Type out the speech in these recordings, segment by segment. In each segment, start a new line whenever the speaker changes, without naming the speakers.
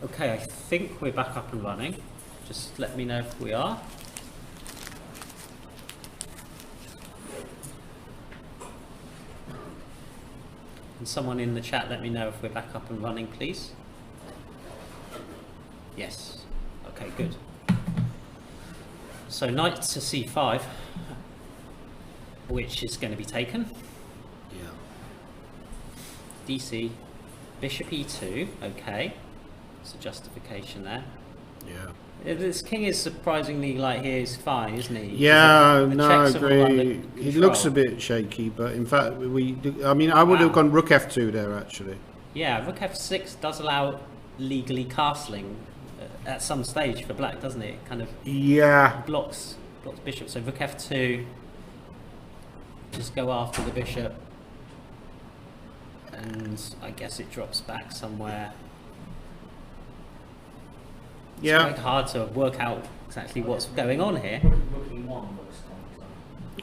Okay, I think we're back up and running. Just let me know if we are. Can someone in the chat let me know if we're back up and running, please? Yes. Okay, good. So knight to c5, which is going to be taken.
Yeah.
DC, bishop e2. Okay, it's a justification there.
Yeah.
This king is surprisingly he's fine, isn't he?
Yeah, no, I agree. He looks a bit shaky, but in fact, I would have gone rook f2 there actually.
Yeah, rook f6 does allow legally castling at some stage for black, doesn't it? Kind of.
Yeah.
Blocks bishop. So rook f2. Just go after the bishop, and I guess it drops back somewhere. It's quite hard to work out exactly what's going on here.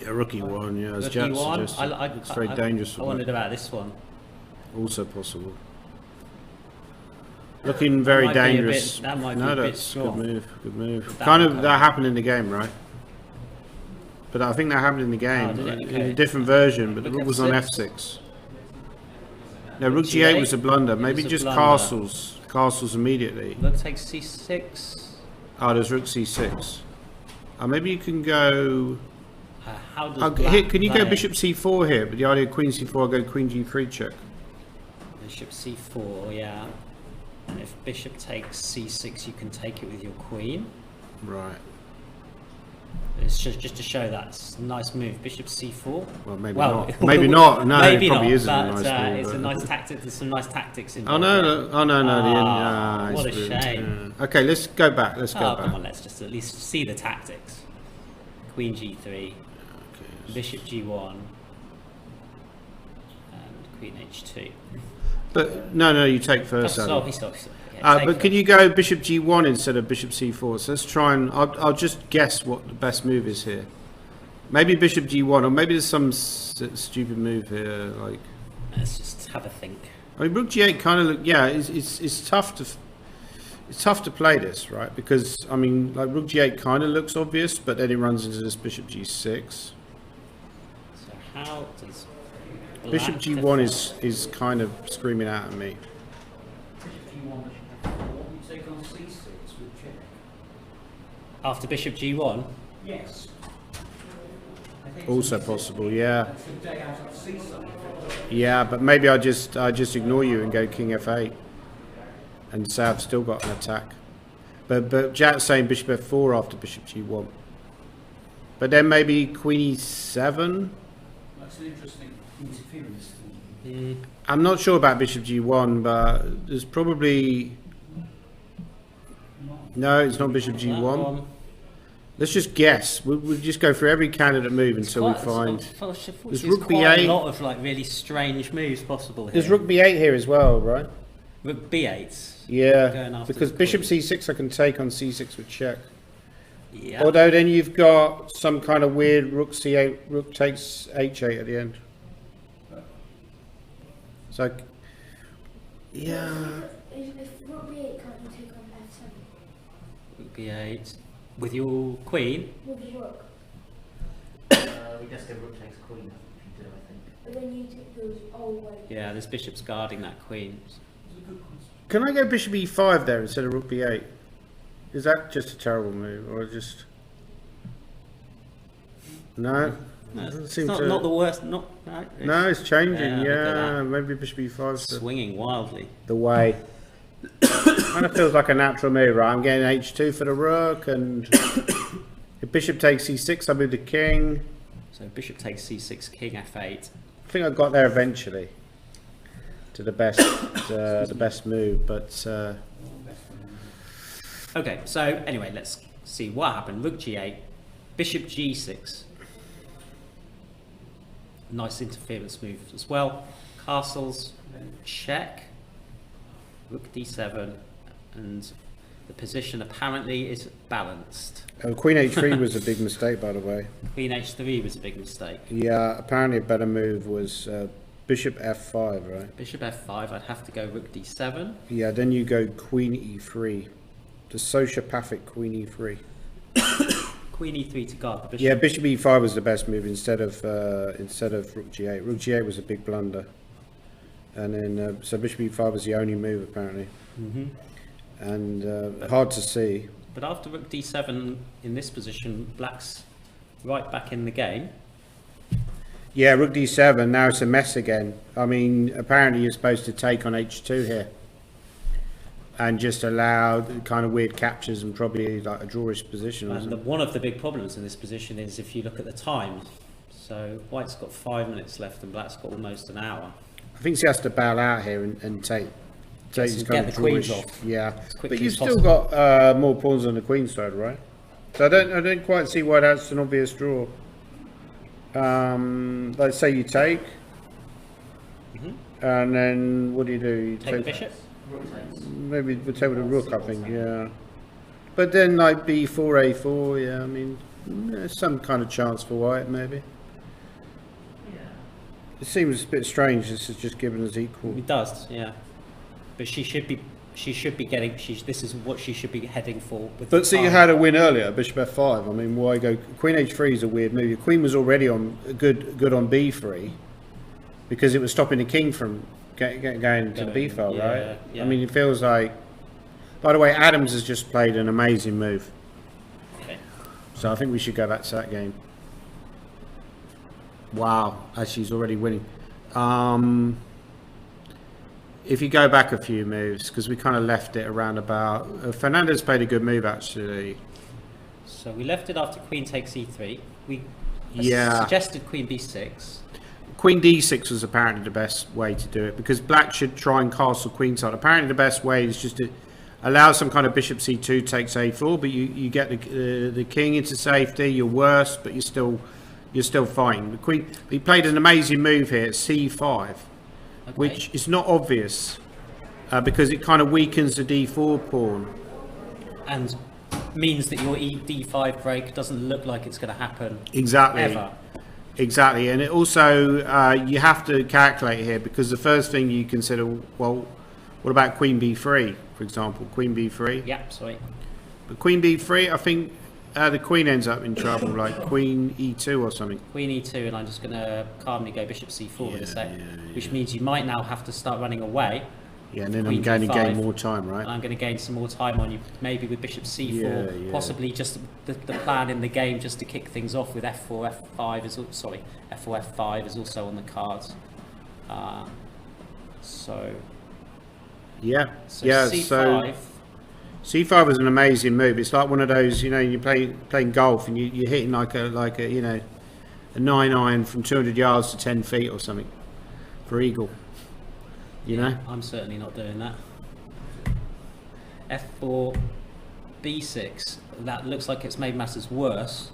Yeah, rook e1, yeah, as
Rook
Jack
e1.
suggested. It's very dangerous for
I wondered about this one.
Also possible. Looking very dangerous.
That might be a bit strong.
Good move. That happened in the game, right? But I think that happened in the game, in a different version, but the rook was on f6. No, rook g8 was a blunder. Maybe just castles immediately.
Rook takes c6.
Oh, there's rook c6. Maybe you can go...
how does
can you go bishop c4 here? But the idea of queen c4, go queen g3 check.
Bishop c4, yeah. And if bishop takes c6, you can take it with your queen.
Right.
It's just to show that's a nice move. Bishop c4.
Well, maybe not. Maybe not. No,
maybe
it probably
not,
isn't
but,
a nice move.
It's a nice tactic. There's some nice tactics in there.
Oh no!
What a shame.
Yeah. Okay, let's go back.
Come on, let's just at least see the tactics. Queen g3,
okay.
bishop g1, and queen h2.
But no, you take first.
He stops.
But can you go bishop g1 instead of bishop c4? So let's try and I'll just guess what the best move is here. Maybe bishop g1, or maybe there's some stupid move here. Like,
let's just have a think.
I mean, rook g8 kind of look. Yeah, it's tough to play this, right? Because I mean, like rook g8 kind of looks obvious, but then it runs into this bishop g6.
So how does
bishop g1 is kind of screaming out at me.
After bishop g1?
Yes.
Also possible, yeah. Yeah, but maybe I just ignore you and go king f8 and say I've still got an attack. But Jack's saying bishop f4 after bishop g1. But then maybe queen e7.
That's an interesting interference.
I'm not sure about bishop g1, but there's probably... No, it's not bishop g1. Let's just guess. We'll just go through every candidate move until we find... There's rook b8.
A lot of really strange moves possible here.
There's rook b8 here as well, right?
Rook b8.
Yeah, because bishop c6 I can take on c6 with check.
Yeah.
Although then you've got some kind of weird rook c8, rook takes h8 at the end. So, yeah.
If rook b8, can't you take on f7?
Rook b8. With your queen?
With the rook.
We just go rook takes queen, if you do, I think.
But then you take those all the way.
Yeah, there's bishops guarding that queen.
Can I go bishop e5 there instead of rook b8? Is that just a terrible move, or just... No?
No, it's not the worst. No,
it's changing,
yeah.
Maybe bishop e5.
Swinging wildly.
The way. Kind of feels like a natural move, right? I'm getting h2 for the rook, and if bishop takes c6, I move the king.
So bishop takes c6, king f8.
I think I got there eventually to the best move, but
okay. So anyway, let's see what happened. Rook g8, bishop g6. Nice interference move as well. Castles, check. Rook d7, and the position apparently is balanced.
Oh, queen h3 was a big mistake, by the way.
Queen h3 was a big mistake.
Yeah, apparently a better move was bishop f5, right?
Bishop f5, I'd have to go rook d7.
Yeah, then you go queen e3. The sociopathic queen e3.
Queen e3 to guard the bishop.
Yeah, bishop e5 was the best move instead of rook g8. Rook g8 was a big blunder. And then, so bishop e5 was the only move, apparently. And hard to see.
But after rook d7 in this position, black's right back in the game.
Yeah, rook d7, now it's a mess again. I mean, apparently you're supposed to take on h2 here. And just allow kind of weird captures and probably like a drawish position.
And one of the big problems in this position is if you look at the time. So white's got 5 minutes left and black's got almost an hour.
I think he has to bail out here and take his kind of
the queens off.
Yeah, but you've still got more pawns on the queen side, right? So I don't quite see why that's an obvious draw. Let's say you take, and then what do? You
take the bishop.
Maybe we'll take with a rook, I think. Yeah, but then like b4, a4. Yeah, I mean, there's some kind of chance for white, maybe. It seems a bit strange. This is just given as equal.
It does, yeah. But she should be getting. This is what she should be heading for.
But see, you had a win earlier, bishop f5. I mean, why go? Queen h3 is a weird move. Your queen was already on good on b3 because it was stopping the king from going to the b file, right? Yeah. I mean, it feels like. By the way, Adams has just played an amazing move.
Okay.
So I think we should go back to that game. Wow, actually he's already winning. If you go back a few moves, because we kind of left it around about... Fernandez played a good move, actually.
So we left it after queen takes e3. We suggested queen b6.
Queen d6 was apparently the best way to do it, because black should try and castle queenside. Apparently the best way is just to allow some kind of bishop c2 takes a4, but you get the king into safety. You're worse, but you're still fine. The queen, he played an amazing move here at c5, which is not obvious because it kind of weakens the d4 pawn.
And means that your d5 break doesn't look like it's going to happen.
Exactly.
Ever.
Exactly. And it also, you have to calculate here, because the first thing you consider, well, what about queen b3, for example? Queen b3?
Yeah, sorry.
But queen b3, I think the queen ends up in trouble, like queen e2 or something.
Queen e2, and I'm just going to calmly go bishop c4 in a sec, which means you might now have to start running away.
Yeah, and then I'm going to gain more time, right?
I'm going to gain some more time on you, maybe with bishop c4, possibly just the plan in the game just to kick things off with f4, f5 is f4, f5 is also on the cards. So
c5.
So
c5 was an amazing move. It's like one of those, you know, you're playing golf and you're hitting like a you know, a 9-iron from 200 yards to 10 feet or something for eagle. You know,
I'm certainly not doing that. f4, b6. That looks like it's made matters worse.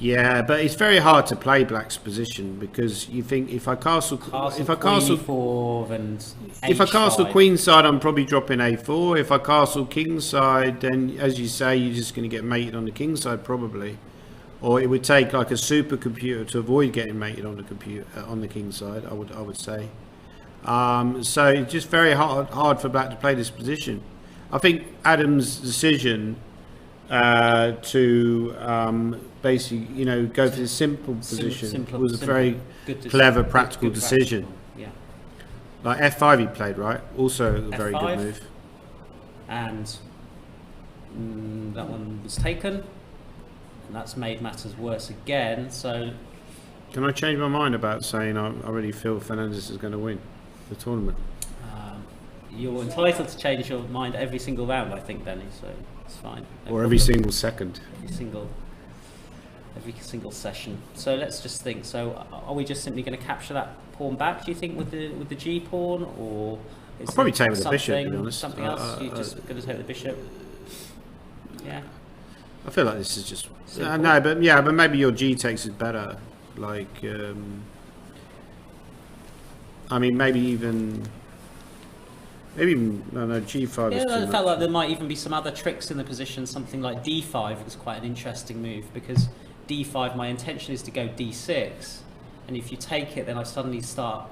Yeah, but it's very hard to play black's position, because you think if I castle
e4 and h5.
If I castle queenside, I'm probably dropping a4. If I castle kingside, then as you say, you're just going to get mated on the kingside probably, or it would take like a supercomputer to avoid getting mated on the computer on the kingside. I would say. So it's just very hard for black to play this position. I think Adams' decision to basically, you know, go for the simple position was a very clever, practical decision.
Yeah.
Like f5 he played, right? Also a very good move.
And that one was taken, and that's made matters worse again. So
can I change my mind about saying I already feel Fernandez is going to win the tournament?
You're entitled to change your mind every single round, I think, Benny, so it's fine.
Or every single second.
Every single session. So let's just think. So are we just simply going to capture that pawn back, do you think, with the G pawn, or is
I'll probably take with the bishop, to be honest.
Something else? You're just going to take the bishop? Yeah.
I feel like this is just no, but maybe your G takes is better. Like, I mean, maybe even no, G5 is too
I
much.
felt like there might even be some other tricks in the position. Something like D5 is quite an interesting move, because D5, my intention is to go D6, and if you take it, then I suddenly start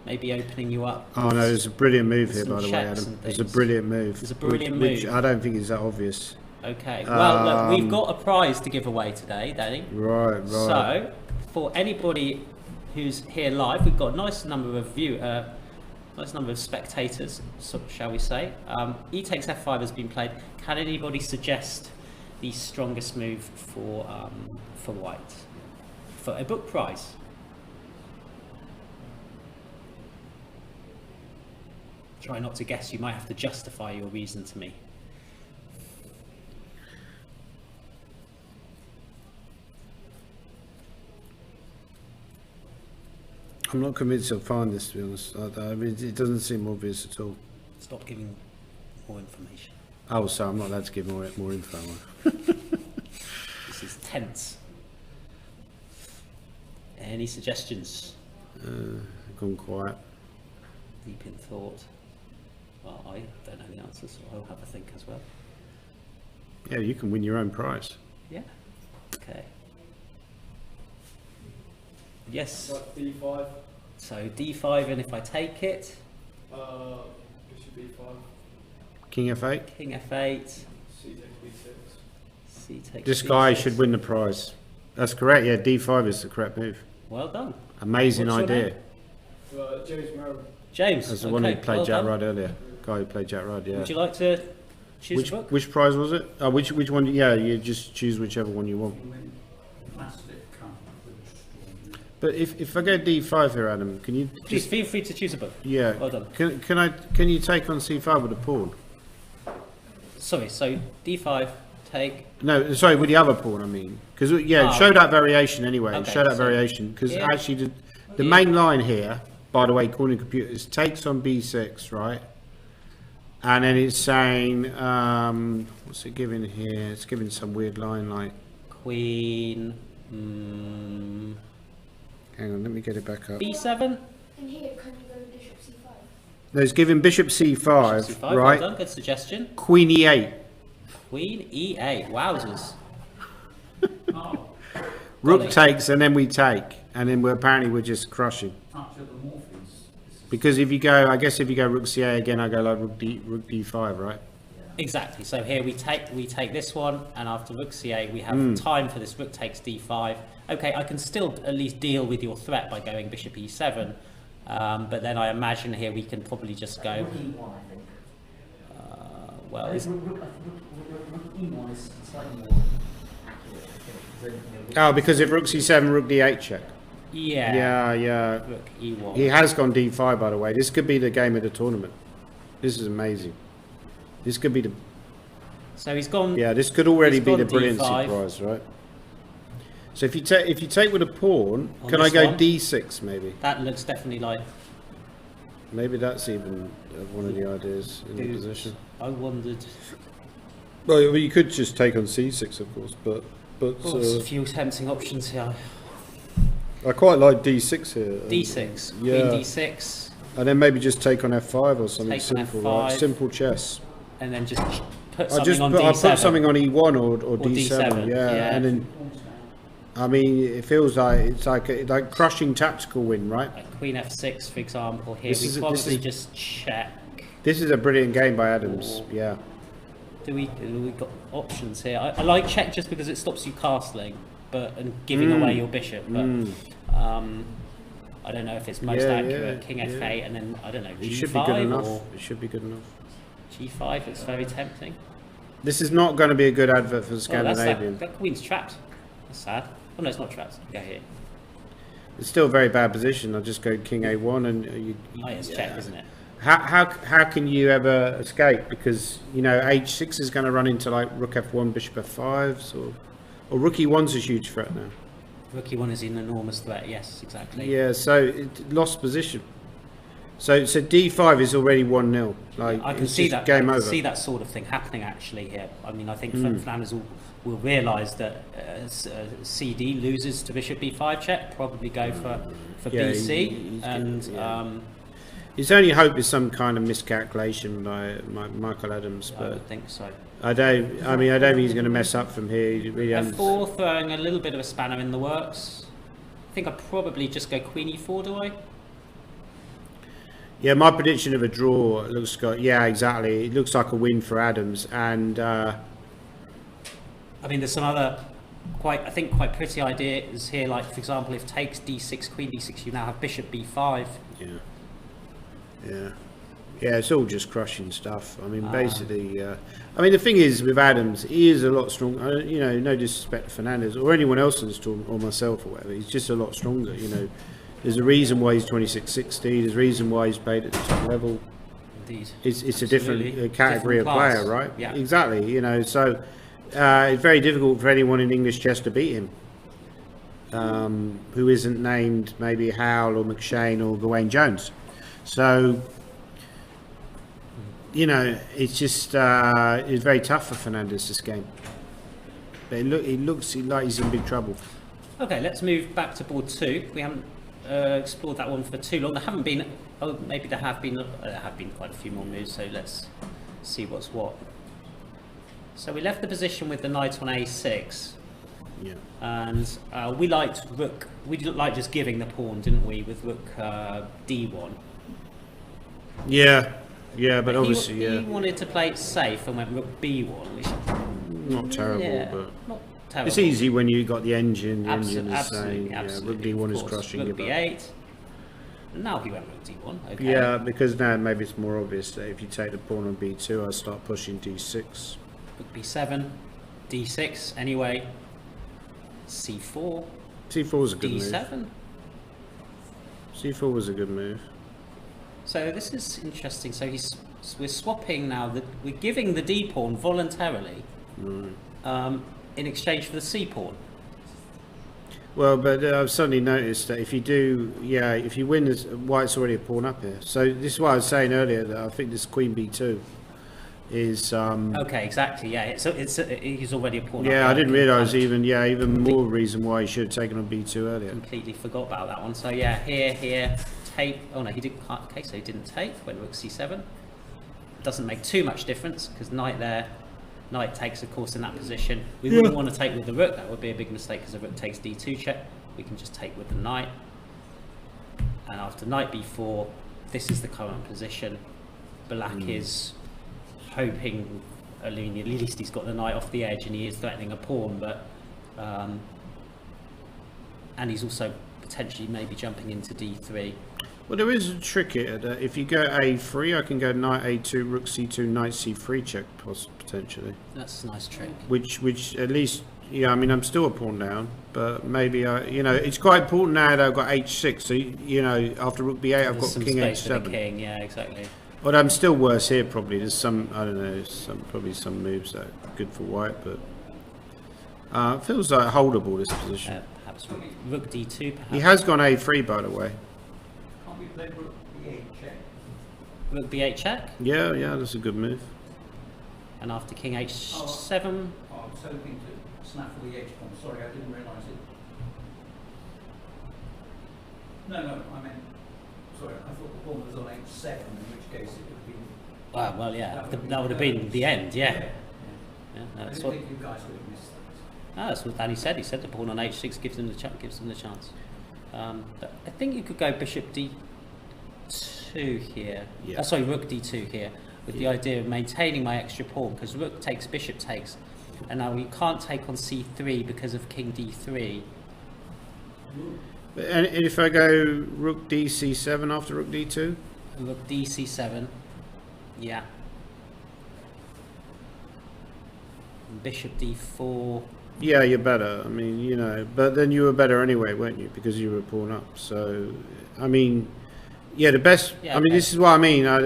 maybe opening you up.
Oh no, there's a brilliant move here, by the way,
checks
Adam.
and
There's a
things.
brilliant move.
There's a brilliant
which
move.
I don't think is that obvious.
Okay. Well, look, we've got a prize to give away today, Danny.
Right.
So, for anybody who's here live, we've got a nice number of nice number of spectators, so, shall we say. E takes F5 has been played. Can anybody suggest the strongest move for white for a book prize? Try not to guess. You might have to justify your reason to me.
I'm not convinced I'll find this, to be honest. I mean, it doesn't seem obvious at all.
Stop giving more information.
Oh, so I'm not allowed to give more info.
This is tense. Any suggestions?
Gone quiet.
Deep in thought. Well, I don't know the answer, so I'll have a think as well.
Yeah, you can win your own prize.
Yeah. Okay. Yes.
Like D5.
So D5, and if I take it,
Bishop B5.
King F8.
King F8,
C takes B6.
C takes.
This
B6.
guy should win the prize. That's correct. Yeah, D5 is the correct move.
Well done,
Amazing
What's your
idea.
name?
James Merrill.
James.
That's the one who
okay,
played
well
Jack
done.
Rudd earlier. Guy who played Jack Rudd. Yeah.
Would you like to choose a book?
Which prize was it? Oh, which one? Yeah, you just choose whichever one you want. But if I go D5 here, Adam, can you
Please feel free to choose a book.
Yeah.
Well done.
Can you take on C5 with a pawn?
Sorry. So D5, take.
No, sorry, with the other pawn, I mean. Because, yeah, show that variation anyway.
Okay,
show that
so
variation. Because
here-
actually, the main line here, by the way, according to computers, takes on B6, right? And then it's saying, what's it giving here? It's giving some weird line like.
Queen.
Hang on, let me get it back up.
B7.
And here, can you go bishop c5?
No, it's giving Bishop C5,
C5. Well
right?
done. Good suggestion.
Queen E8.
Queen E8. Wowzers.
Rook
Golly.
takes, and then we take. And then we're just crushing. Because if you go, I guess if you go Rook C8 again, I go like Rook D5, right?
Exactly. So here we take this one, and after Rook C8, we have time for this Rook takes D5. Okay, I can still at least deal with your threat by going Bishop E7, but then I imagine here we can probably just go.
Rook E1, I think.
Well,
I
it's,
think Rook E1 is slightly more accurate. I think.
Oh, because if Rook C7, Rook D8 check.
yeah.
Yeah.
Rook E1.
He has gone D5, by the way. This could be the game of the tournament. This is amazing. This could be the.
So he's gone.
Yeah, this could already
He's
be
gone
the brilliancy
D5.
prize, right? So if you take with a pawn,
On
can I
this
go
one?
D6 maybe?
That looks definitely like.
Maybe that's even one of the ideas in the
Dude.
position.
I wondered.
Well, you could just take on C6, of course, but
There's a few tempting options here.
I quite like D6 here.
D6.
Yeah.
Queen D6,
And then maybe just take on F5 or something
Take on
simple,
F5.
right? Simple chess.
and then just put
I'll
something on D7.
put something on E1 or D7,
D7,
yeah.
yeah.
And then, I mean, it feels like it's like crushing tactical win, right?
Like Queen F6, for example. Here
This
we
is a-
probably
this is-
just check.
This is a brilliant game by Adams, yeah.
Do we got options here? I like check just because it stops you castling, and giving away your bishop. But I don't know if it's most
Yeah,
accurate.
yeah,
King F8, and then I don't know.
It
G5
should be good enough.
or
It should be good enough.
G5. It's very tempting.
This is not going to be a good advert for the
Oh, that's
Scandinavian.
that queen's trapped. That's sad. Oh no, it's not trapped. Go here.
It's still a very bad position. I'll just go King A1 and
Oh, it's check, isn't it?
How can you ever escape? Because you know H6 is going to run into like Rook F1, Bishop F5, or Rook E1's a huge threat now.
Rook E1 is an enormous threat. Yes, exactly.
Yeah, so it lost position. So D5 is already 1-0. Like
I can
it's
see
just
that.
game
I can
over.
see that sort of thing happening actually here. I mean, I think Flanders will realise that CD loses to Bishop B5 check. Probably go for
Yeah,
BC,
he's
and
gonna- His only hope is some kind of miscalculation by Michael Adams,
I
but
would think so.
I don't think he's going to mess up from here. He really
F4 throwing a little bit of a spanner in the works. I think I'd probably just go Queen E4. Do I?
Yeah, my prediction of a draw looks like, yeah, exactly. It looks like a win for Adams, and
I mean, there's some other quite pretty ideas here. Like, for example, if takes d6, queen d6, you now have bishop b5.
Yeah. It's all just crushing stuff. I mean, basically, I mean, the thing is with Adams, he is a lot stronger. You know, no disrespect to Fernandez or anyone else in the tournament, or myself or whatever. He's just a lot stronger. You know, there's a reason why he's 2660. There's a reason why he's played at the top level.
Indeed,
it's a different category of player, right?
Yeah,
exactly. You know, so it's very difficult for anyone in English chess to beat him, who isn't named maybe Howell or McShane or Gawain Jones. So, you know, it's just it's very tough for Fernandez this game. But it looks like he's in big trouble.
Okay, let's move back to board 2. We haven't explored that one for too long. There haven't been. Oh, maybe there have been. There have been quite a few more moves. So let's see what's what. So we left the position with the knight on a6.
Yeah.
And we liked rook. We liked just giving the pawn, didn't we, with rook d1.
Yeah, but obviously,
he wanted to play it safe and went rook b1, which
not terrible, but
not terrible.
It's easy when you got the engine. The engine is
absolutely,
saying, rook d1 is crushing
rook
you.
b8. And now he went rook d1. Okay.
Yeah, because now maybe it's more obvious that if you take the pawn on b2, I start pushing d6.
Rook b7, d6. Anyway, c4.
c4 was a good
d7.
move. c4 was a good move.
So this is interesting. So we're swapping now. We're giving the d pawn voluntarily in exchange for the c pawn.
Well, but I've suddenly noticed that if you do, if you win, white's already a pawn up here. So this is what I was saying earlier, that I think this queen b2 is...
okay, exactly, yeah. So he's already a pawn up.
Yeah, I didn't realise even more reason why he should have taken on b2 earlier.
Completely forgot about that one. So yeah, here, take... Oh no, he didn't... Okay, so he didn't take when rook c7. Doesn't make too much difference, because knight there... Knight takes, of course, in that position. We wouldn't want to take with the rook. That would be a big mistake, because the rook takes d2 check. We can just take with the knight. And after knight b4, this is the current position. Black is hoping, at least he's got the knight off the edge, and he is threatening a pawn, but and he's also potentially maybe jumping into d3.
Well, there is a trick here that if you go a3, I can go knight a2, rook c2, knight c3 check potentially. That's
a nice trick.
Which at least, I mean, I'm still a pawn down, but maybe it's quite important now that I've got h6. So after rook b8, I've got king h7.
King, yeah, exactly.
But I'm still worse here probably. There's some, I don't know, probably some moves that are good for white, but it feels like holdable this position.
Perhaps rook d2. Perhaps.
He has gone a3, by the way.
Can't we play rook b8 check?
Rook b8 check.
Yeah, that's a good move.
And after king h7.
I was hoping to snaffle the h-pawn. Sorry, I didn't realise it. No, I meant. Sorry, I thought the pawn was on h7, in which case it would have been...
well, yeah, that would have been the end, yeah.
That's what... I think you guys would have missed that.
That's what Danny said. He said the pawn on h6 gives them the chance. But I think you could go bishop d2 here.
Yeah.
Sorry, rook d2 here, with the idea of maintaining my extra pawn, because rook takes, bishop takes, and now we can't take on c3 because of king d3.
And if I go rook dc7 after rook d2?
Rook dc7, yeah. Bishop d4.
Yeah, you're better. I mean, but then you were better anyway, weren't you? Because you were a pawn up. So, I mean, the best.
Yeah,
I mean, this is what I mean. I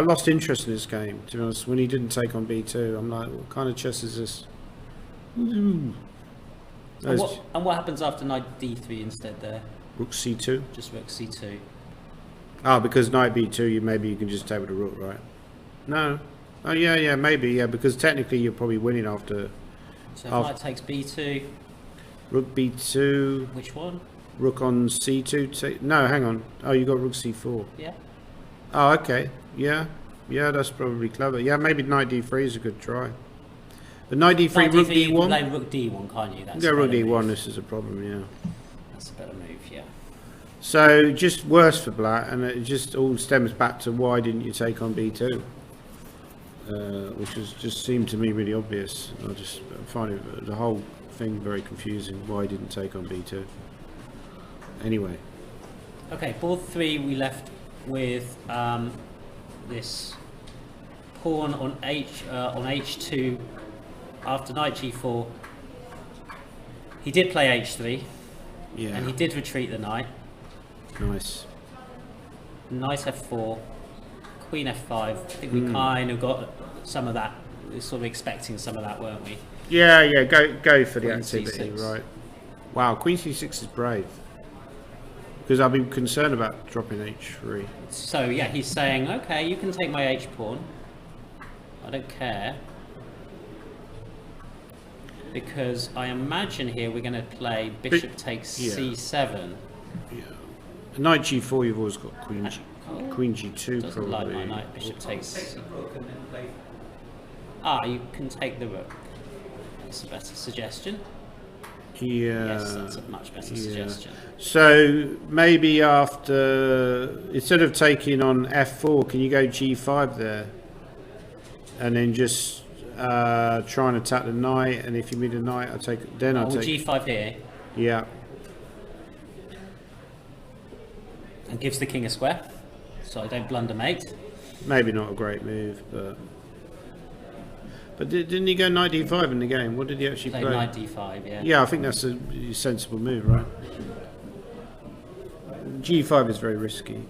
lost interest in this game, to be honest. When he didn't take on b2, I'm like, what kind of chess is this?
And what happens after knight d3 instead there?
Rook c2.
Just rook c2.
Because knight b2, maybe you can just take with a rook, right? No. Oh yeah, maybe, because technically you're probably winning after.
So knight takes b2.
Rook b2.
Which one?
Rook on c2. No, hang on. Oh, you got rook c4.
Yeah.
Oh, okay. Yeah, that's probably clever. Yeah, maybe knight d3 is a good try. But knight d3, rook d1.
You can play rook d1, can't you? That's
rook d1. This is a problem. Yeah.
That's a better move. Yeah.
So just worse for black, and it just all stems back to why didn't you take on b2, which was just seemed to me really obvious. I just find the whole thing very confusing. Why didn't take on b2? Anyway.
Okay, board 3 we left with this pawn on h2 after knight g4. He did play h3,
Yeah.
and he did retreat the knight.
Nice.
Knight f4, queen f5. I think we kind of got some of that. We were sort of expecting some of that, weren't we?
Yeah, go for the
Queen
activity,
c6.
right? Wow, queen c6 is brave. Because I've been concerned about dropping h3.
So yeah, he's saying, okay, you can take my h pawn. I don't care. Because I imagine here we're going to play bishop takes
yeah.
c7.
Yeah. Knight g4, you've always got queen g2
Doesn't
probably.
like my knight. Bishop takes.
Take the rook and then play.
You can take the rook. That's a better suggestion.
Yeah.
Yes, that's a much better suggestion.
So maybe after, instead of taking on f4, can you go g5 there? And then just try and attack the knight, and if you meet a knight, I'll take. Then I'll take
g5 here.
Yeah.
And gives the king a square, so I don't blunder mate.
Maybe not a great move, but didn't he go knight d5 in the game? What did he actually
Play
play?
knight d5, yeah.
Yeah, I think that's a sensible move, right? g5 is very risky.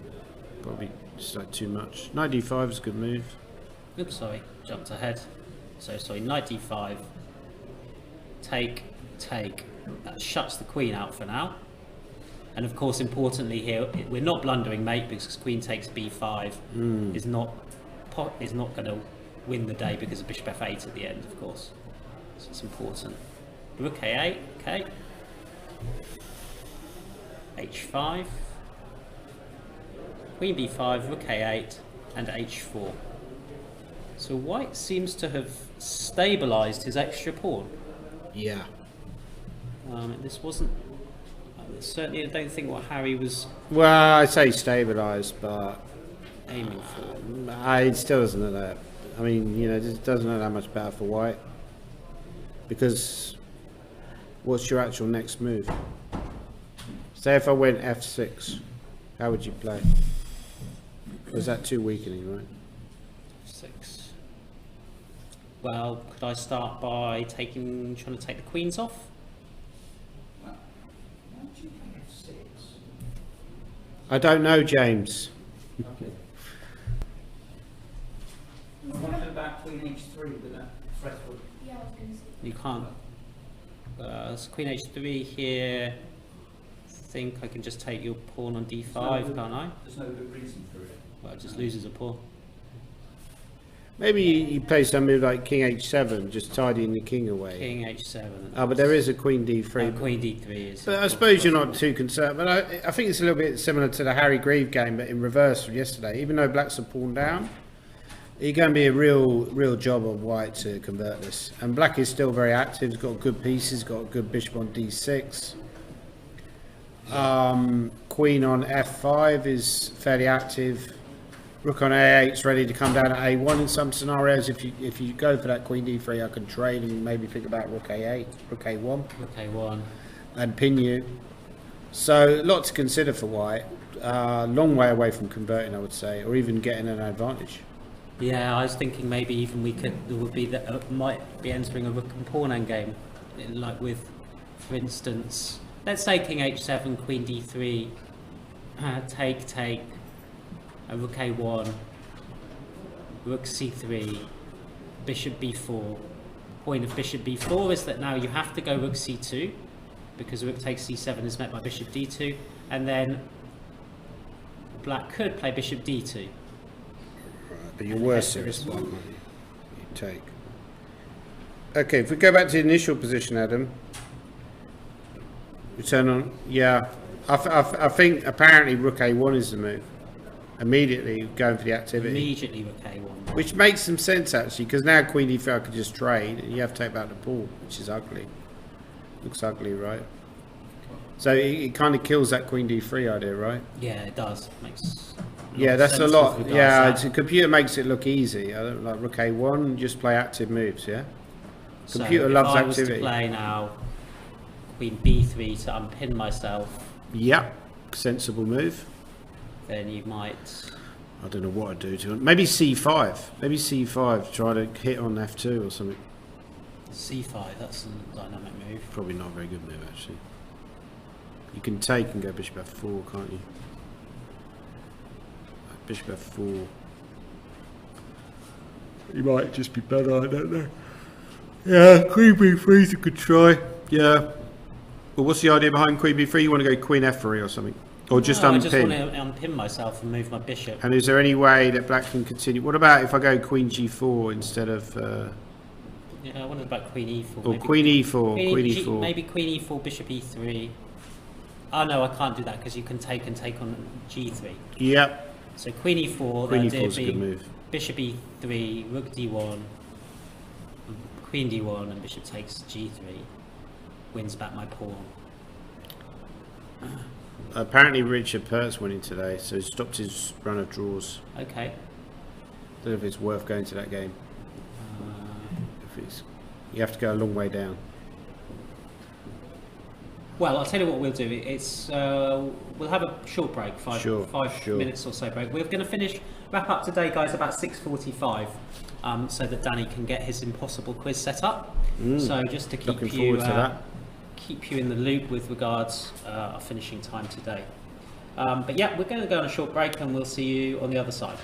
Probably just like too much. Knight d5 is a good move.
Oops, sorry, jumped ahead. So sorry, knight d5. Take. That shuts the queen out for now. And of course, importantly here, we're not blundering mate because queen takes b5 is not going to win the day because of bishop f8 at the end, of course. So it's important. Rook a8, okay. h5. Queen b5, rook a8, and h4. So white seems to have stabilised his extra pawn.
Yeah.
This wasn't... certainly I don't think what Harry was
Well, I say stabilised, but
aiming for.
it still doesn't look that. I mean, you know, it doesn't look that much better for white. Because what's your actual next move? Say if I went f6, how would you play? Was that too weakening, right?
6. Well, could I start by trying to take the queens off?
Well, why don't you play f6?
I don't know, James.
Okay. What about queen h3 with that threat would?
Yeah, I was going to say.
You can't. So queen h3 here. I think I can just take your pawn on d5, can't I?
There's no good reason for it.
Well, it just loses a pawn.
Maybe you play some move like king h7, just tidying the king away.
King h7.
Oh, but there is a queen d3.
Queen d3 is.
But I suppose you're not too concerned. But I think it's a little bit similar to the Harry Grieve game, but in reverse from yesterday. Even though black's a pawn down, it's going to be a real job of white to convert this. And black is still very active. He's got good pieces. Got a good bishop on d6. Queen on f5 is fairly active. Rook on a8 is ready to come down at a1 in some scenarios. If you go for that queen d3, I can trade and maybe think about rook a8, rook a1.
Rook a1.
And pin you. So a lot to consider for white. Long way away from converting, I would say, or even getting an advantage.
Yeah, I was thinking maybe even might be entering a rook and pawn endgame, like with, for instance, let's say king h7, queen d3, take, a rook a1, rook c3, bishop b4. Point of bishop b4 is that now you have to go rook c2 because rook takes c7 is met by bishop d2, and then black could play bishop d2.
But your worst serious one, you take. Okay, if we go back to the initial position, Adam. Return on, yeah. I think apparently rook a1 is the move. Immediately going for the activity.
Immediately rook a1.
Which makes some sense actually, because now queen d3 could just trade, and you have to take back the pawn, which is ugly. Looks ugly, right? So it kind of kills that queen d3 idea, right?
Yeah, it does. Makes
yeah, that's a lot. Yeah,
the
computer makes it look easy. I don't like rook a1, just play active moves, yeah? Computer
so
loves
if I was
activity.
to play now queen b3 to unpin myself.
Yeah, sensible move.
Then you might...
I don't know what I'd do to it. Maybe c5. Maybe c5, try to hit on f2 or something.
c5, that's a dynamic move.
Probably not a very good move, actually. You can take and go bishop f4, can't you? Bishop f4. You might just be better, I don't know. Yeah, queen b3 is a good try. Yeah. Well, what's the idea behind queen b3? You want to go queen f3 or something? Or just unpin?
I just want to unpin myself and move my bishop.
And is there any way that black can continue? What about if I go queen g4 instead of...
yeah, I wondered about queen e4.
Or
maybe
queen e4, queen e4.
Maybe queen e4, bishop e3. Oh no, I can't do that because you can take and take on g3.
Yep.
So queen e4,
Queen
the
e4
idea
is a good
being
move.
bishop e3, rook d1, queen d1, and bishop takes g3. Wins back my pawn.
Apparently Richard Pert's winning today, so he stopped his run of draws.
Okay.
Don't know if it's worth going to that game. If it's, you have to go a long way down.
Well, I'll tell you what we'll do. It's we'll have a short break, five minutes or so break. We're going to wrap up today, guys, about 6:45, so that Danny can get his impossible quiz set up. So just to keep you in the loop with regards our finishing time today. But yeah, we're going to go on a short break, and we'll see you on the other side.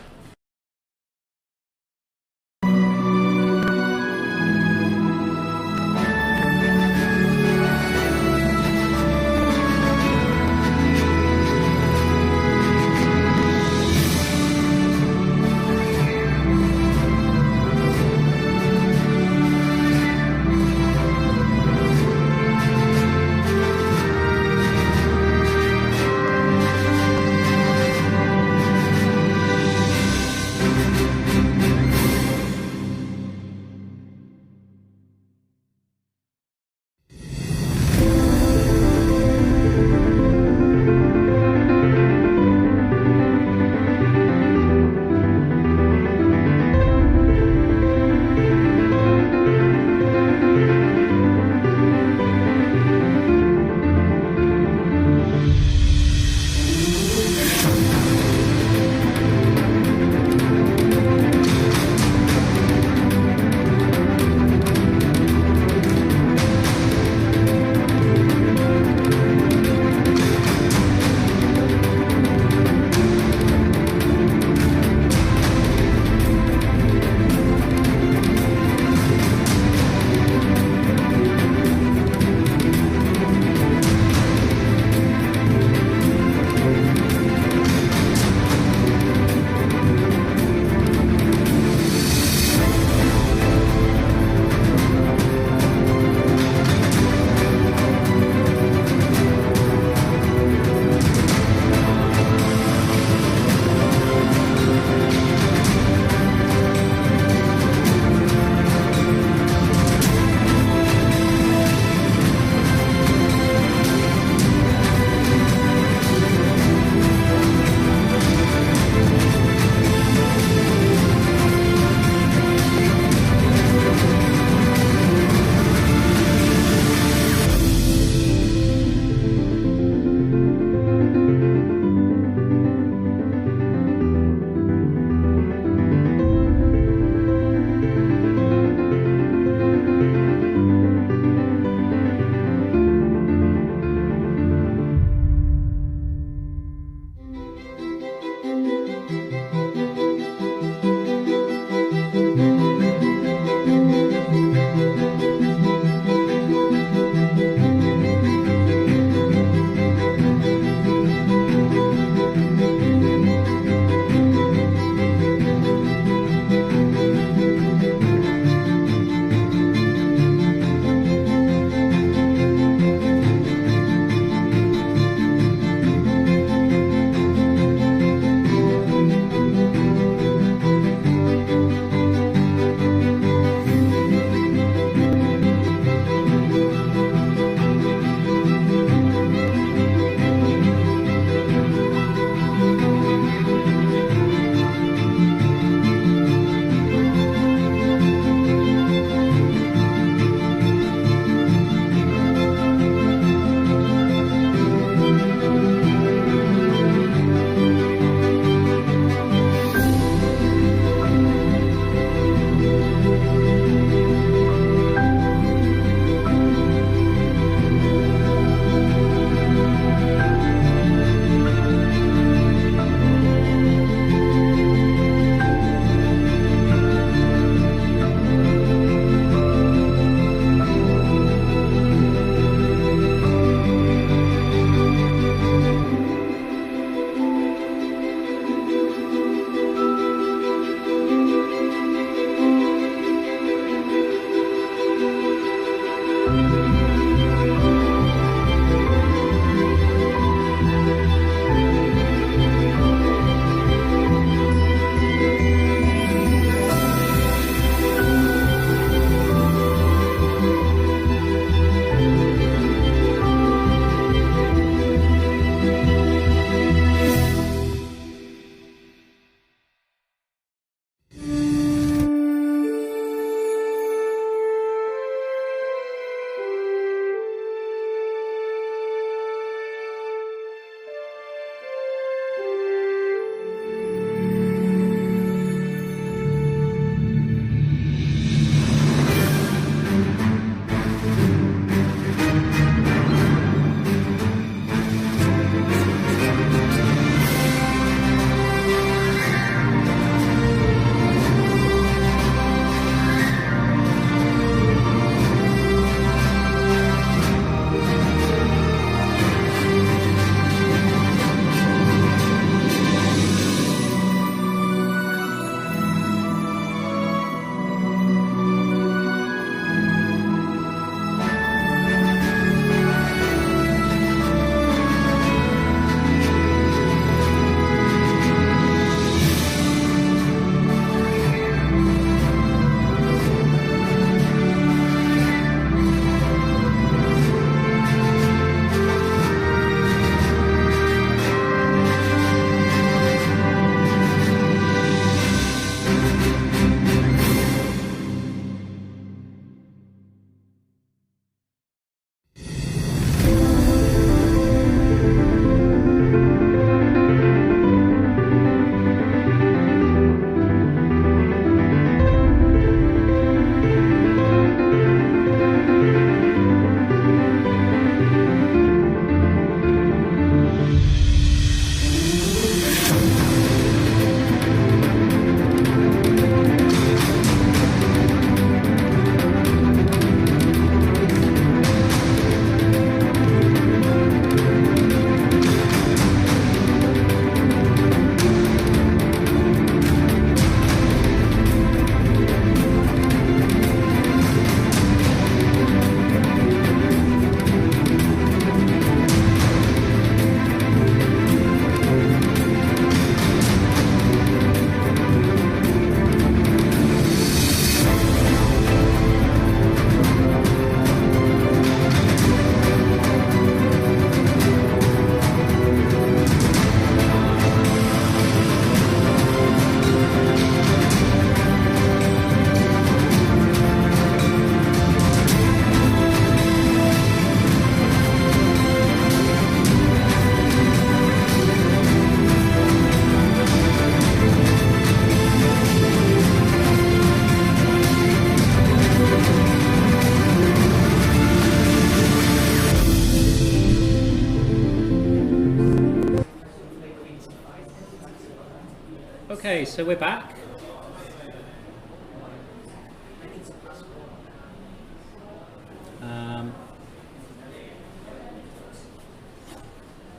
Okay, so we're back.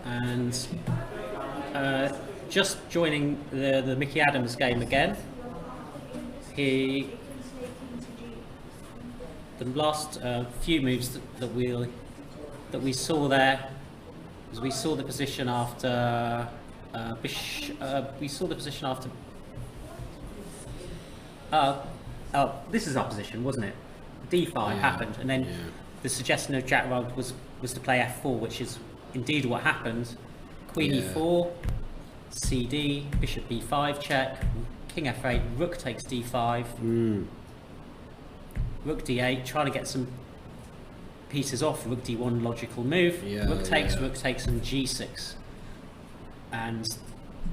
And just joining the Mickey Adams game again. The last few moves that we saw there, as we saw the position after this is our position, wasn't it? D5 happened, and then the suggestion of Jack Rod was to play F4, which is indeed what happened. Queen E4, CD, Bishop B5 check, King F8, Rook takes D5, Rook D8, trying to get some pieces off. Rook D1, logical move. Rook takes, and G6. And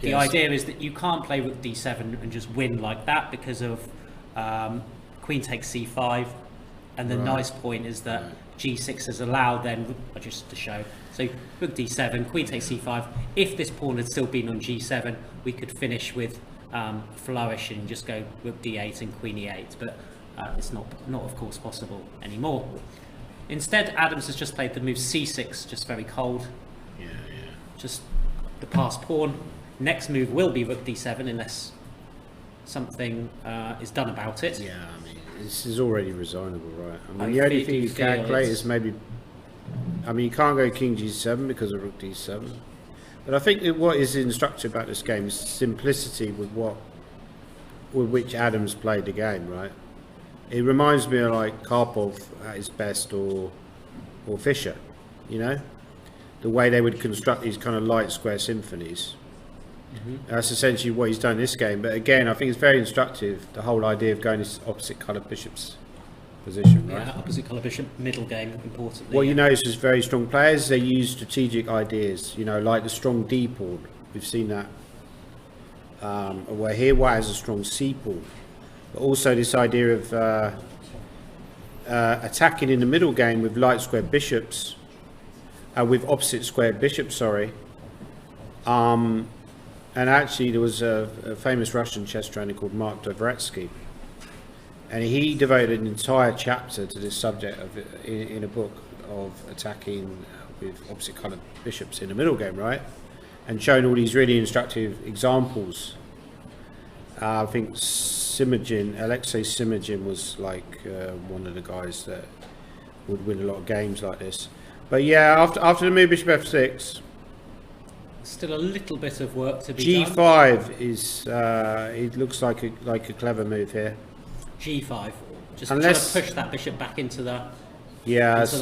the idea is that you can't play Rook D7 and just win like that because of Queen takes C5. And the nice point is that G6 is allowed then, just to show. So Rook D7, Queen takes C5. If this pawn had still been on G7, we could finish with flourish and just go Rook D8 and Queen E8. But it's not of course possible anymore. Instead, Adams has just played the move C6, just very cold. Just the passed pawn. Next move will be Rook D7 unless something is done about it.
Yeah, I mean, this is already resignable, right? I mean, the only thing you calculate is maybe... I mean, you can't go King G7 because of Rook D7. But I think that what is instructive about this game is simplicity with which Adams played the game, right? It reminds me of like Karpov at his best, or Fischer, you know? The way they would construct these kind of light square symphonies. That's essentially what he's done in this game. But again, I think it's very instructive, the whole idea of going this opposite coloured bishop's position, right?
Yeah, opposite colour bishop, middle game, importantly.
What you notice is very strong players, they use strategic ideas, you know, like the strong D pawn. We've seen that. Where here White has a strong C pawn. But also this idea of attacking in the middle game with light square bishops, with opposite square bishops, sorry. And actually there was a famous Russian chess trainer called Mark Dvoretsky. And he devoted an entire chapter to this subject in a book of attacking with opposite coloured bishops in the middle game, right? And showing all these really instructive examples. I think Alexei Simagin was like one of the guys that would win a lot of games like this. But yeah, after the move Bishop F6,
still a little bit of work to be
G5
done.
is it looks like a clever move here.
G5, just trying to push that bishop back into the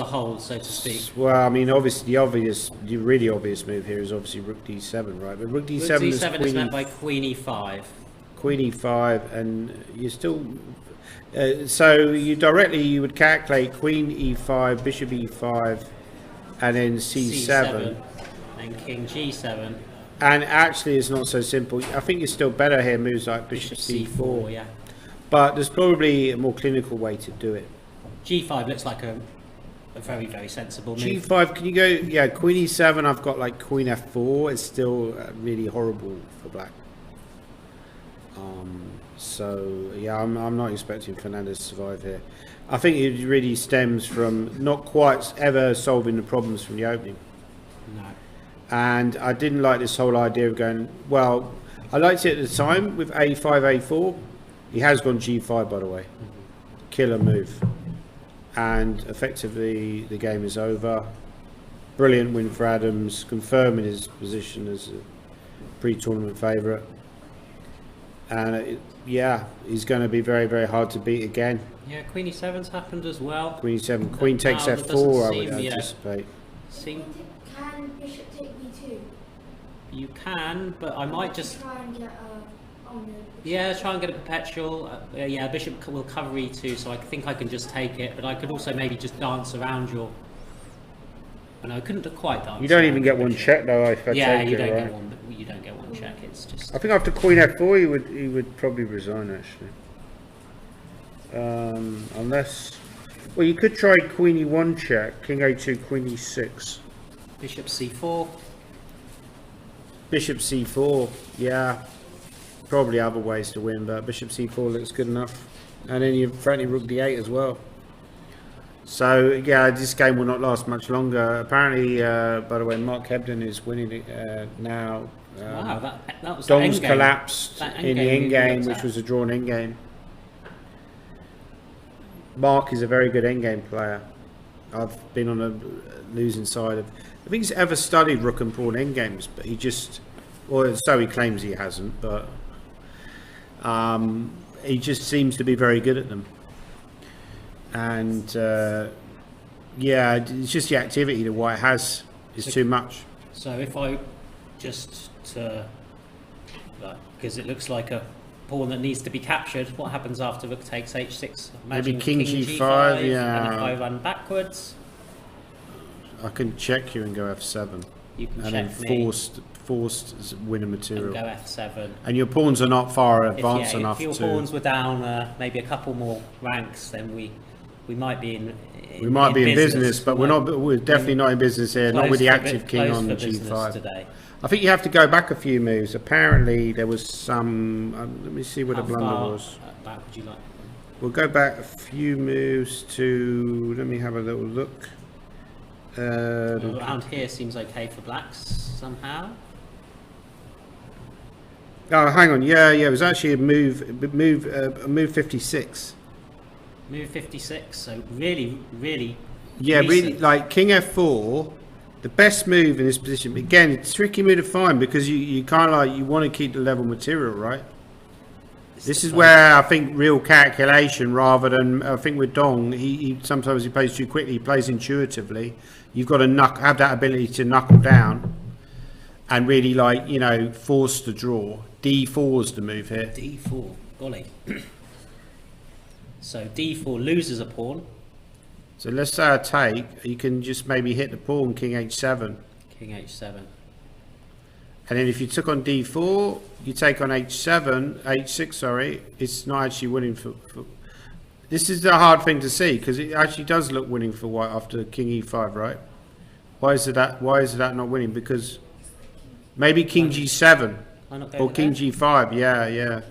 hole, so to speak.
Well, I mean, obviously the really obvious move here is obviously Rook D7, right? But Rook D7,
is met by Queen E5.
Queen E5, and you still so you would calculate Queen E5, Bishop E5, and then C7.
And King G7.
And actually it's not so simple. I think it's still better here, moves like Bishop C4.
Yeah.
But there's probably a more clinical way to do it.
G5 looks like a very, very sensible move.
G5, can you go, yeah, Queen E7, I've got like Queen F4, it's still really horrible for black. So, yeah, I'm not expecting Fernandez to survive here. I think it really stems from not quite ever solving the problems from the opening.
No.
And I didn't like this whole idea of going, well, I liked it at the time with A5, A4. He has gone G5, by the way. Killer move. And effectively, the game is over. Brilliant win for Adams, confirming his position as a pre-tournament favourite. And yeah, he's going to be very, very hard to beat again.
Yeah, Queen E7's happened as well.
Queen E7, Queen takes F4, I would anticipate.
Can Bishop take B2?
You can, but I might just
try and get
try and get a perpetual. Yeah, Bishop will cover E2, so I think I can just take it. But I could also maybe just dance around your. And I couldn't quite dance.
You don't even get one check though. If I
yeah,
take
you
it,
don't
right?
get one. You don't get one check. It's just.
I think after Queen F4, he would probably resign actually. Unless, well, you could try Queen E1 check, King A2, Queen E6.
Bishop C4.
Bishop C4, yeah. probably other ways to win, but bishop c4 looks good enough. And then you're threatening rook d8 as well. So, yeah, this game will not last much longer. Apparently, by the way, Mark Hebden is winning now.
Wow, that was
Dong's collapsed in the endgame, which was a drawn endgame. Mark is a very good endgame player. I've been on a losing side of... I think he's ever studied rook and pawn endgames, but he just... Or so he claims he hasn't, but... he just seems to be very good at them. And... yeah, it's just the activity that White has is too much.
So if I just... because it looks like a pawn that needs to be captured, what happens after rook takes h6?
Maybe king g5, yeah.
And if I run backwards,
I can check you and go f7.
you can
And
check
then
me
forced win a material.
and go f7.
And your pawns are not far advanced enough
if your
to...
pawns were down maybe a couple more ranks, then we might be in
business, but we're definitely not in business here. Not with the active king on g5
today.
I think you have to go back a few moves. Apparently there was some... let me see what the blunder was.
Back would you like?
We'll go back a few moves to... Let me have a little look.
Around here seems okay for blacks somehow.
Oh, hang on. Yeah, it was actually a move 56.
Move 56. So really.
Yeah,
recent.
really. Like king f4. The best move in this position. Again, it's a tricky move to find because you kind of like you want to keep the level material, right? This is where I think real calculation, rather than I think with Dong, he sometimes he plays too quickly. He plays intuitively. You've got to have that ability to knuckle down and really force the draw. D4 is the move here.
D4, golly. So D4 loses a pawn.
So let's say I take. You can just maybe hit the pawn, king h7.
King h7.
And then if you took on d4, you take on h6, sorry. It's not actually winning for... This is the hard thing to see, because it actually does look winning for White after king e5, right? Why is it that not winning? Because maybe king g7 or king g5, yeah.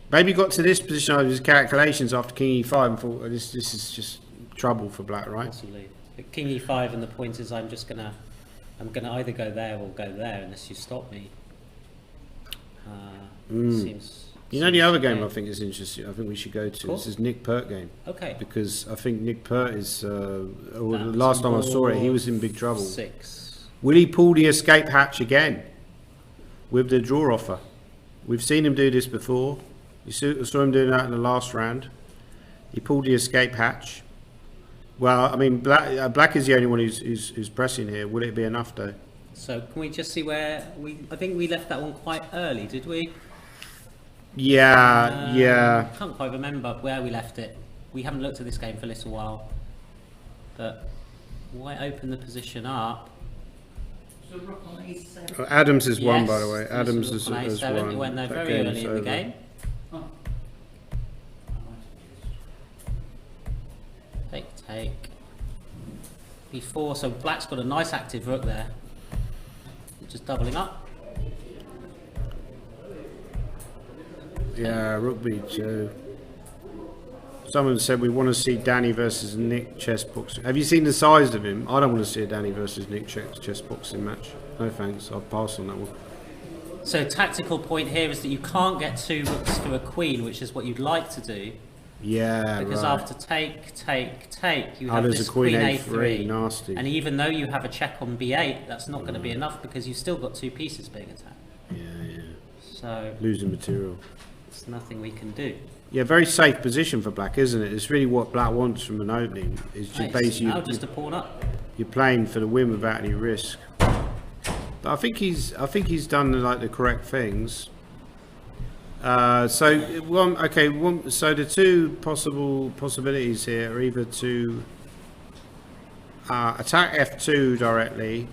Maybe got to this position of his calculations after king e5 and thought, oh, this is just trouble for black, right?
Possibly. But king e5 and the point is I'm gonna either go there or go there unless you stop me.
The other game I think is interesting. I think we should go to. Cool. This is Nick Pert game.
Okay.
Because I think Nick Pert is. Last time I saw it, he was in big trouble.
6.
Will he pull the escape hatch again with the draw offer? We've seen him do this before. You saw him doing that in the last round. He pulled the escape hatch. Well, I mean, black is the only one who's pressing here. Will it be enough though?
So can we just see where I think we left that one quite early, did we?
Yeah.
Can't quite remember where we left it. We haven't looked at this game for a little while. But White opened the position up.
So rook on a7.
Adams has won, by the way.
This
Adams
was
has
on A7.
won.
It went there
That
very
game
early
is
in the
over.
game.
Oh.
Take. B4, so black's got a nice active rook there. Just doubling up.
Yeah, rook b2. Someone said we want to see Danny versus Nick chess boxing. Have you seen the size of him? I don't want to see a Danny versus Nick chess boxing match. No thanks, I'll pass on that one.
So tactical point here is that you can't get 2 rooks to a queen, which is what you'd like to do.
Yeah,
because
right.
after take, you have
there's
this
a queen
a3,
nasty.
and even though you have a check on b8, that's not going to be enough because you've still got 2 pieces being attacked.
Yeah.
So
losing material.
There's nothing we can do.
Yeah, very safe position for black, isn't it? It's really what black wants from an opening. It's just basically
now just a pawn up.
You're playing for the win without any risk. But I think he's done the correct things. So the 2 possibilities here are either to attack f2 directly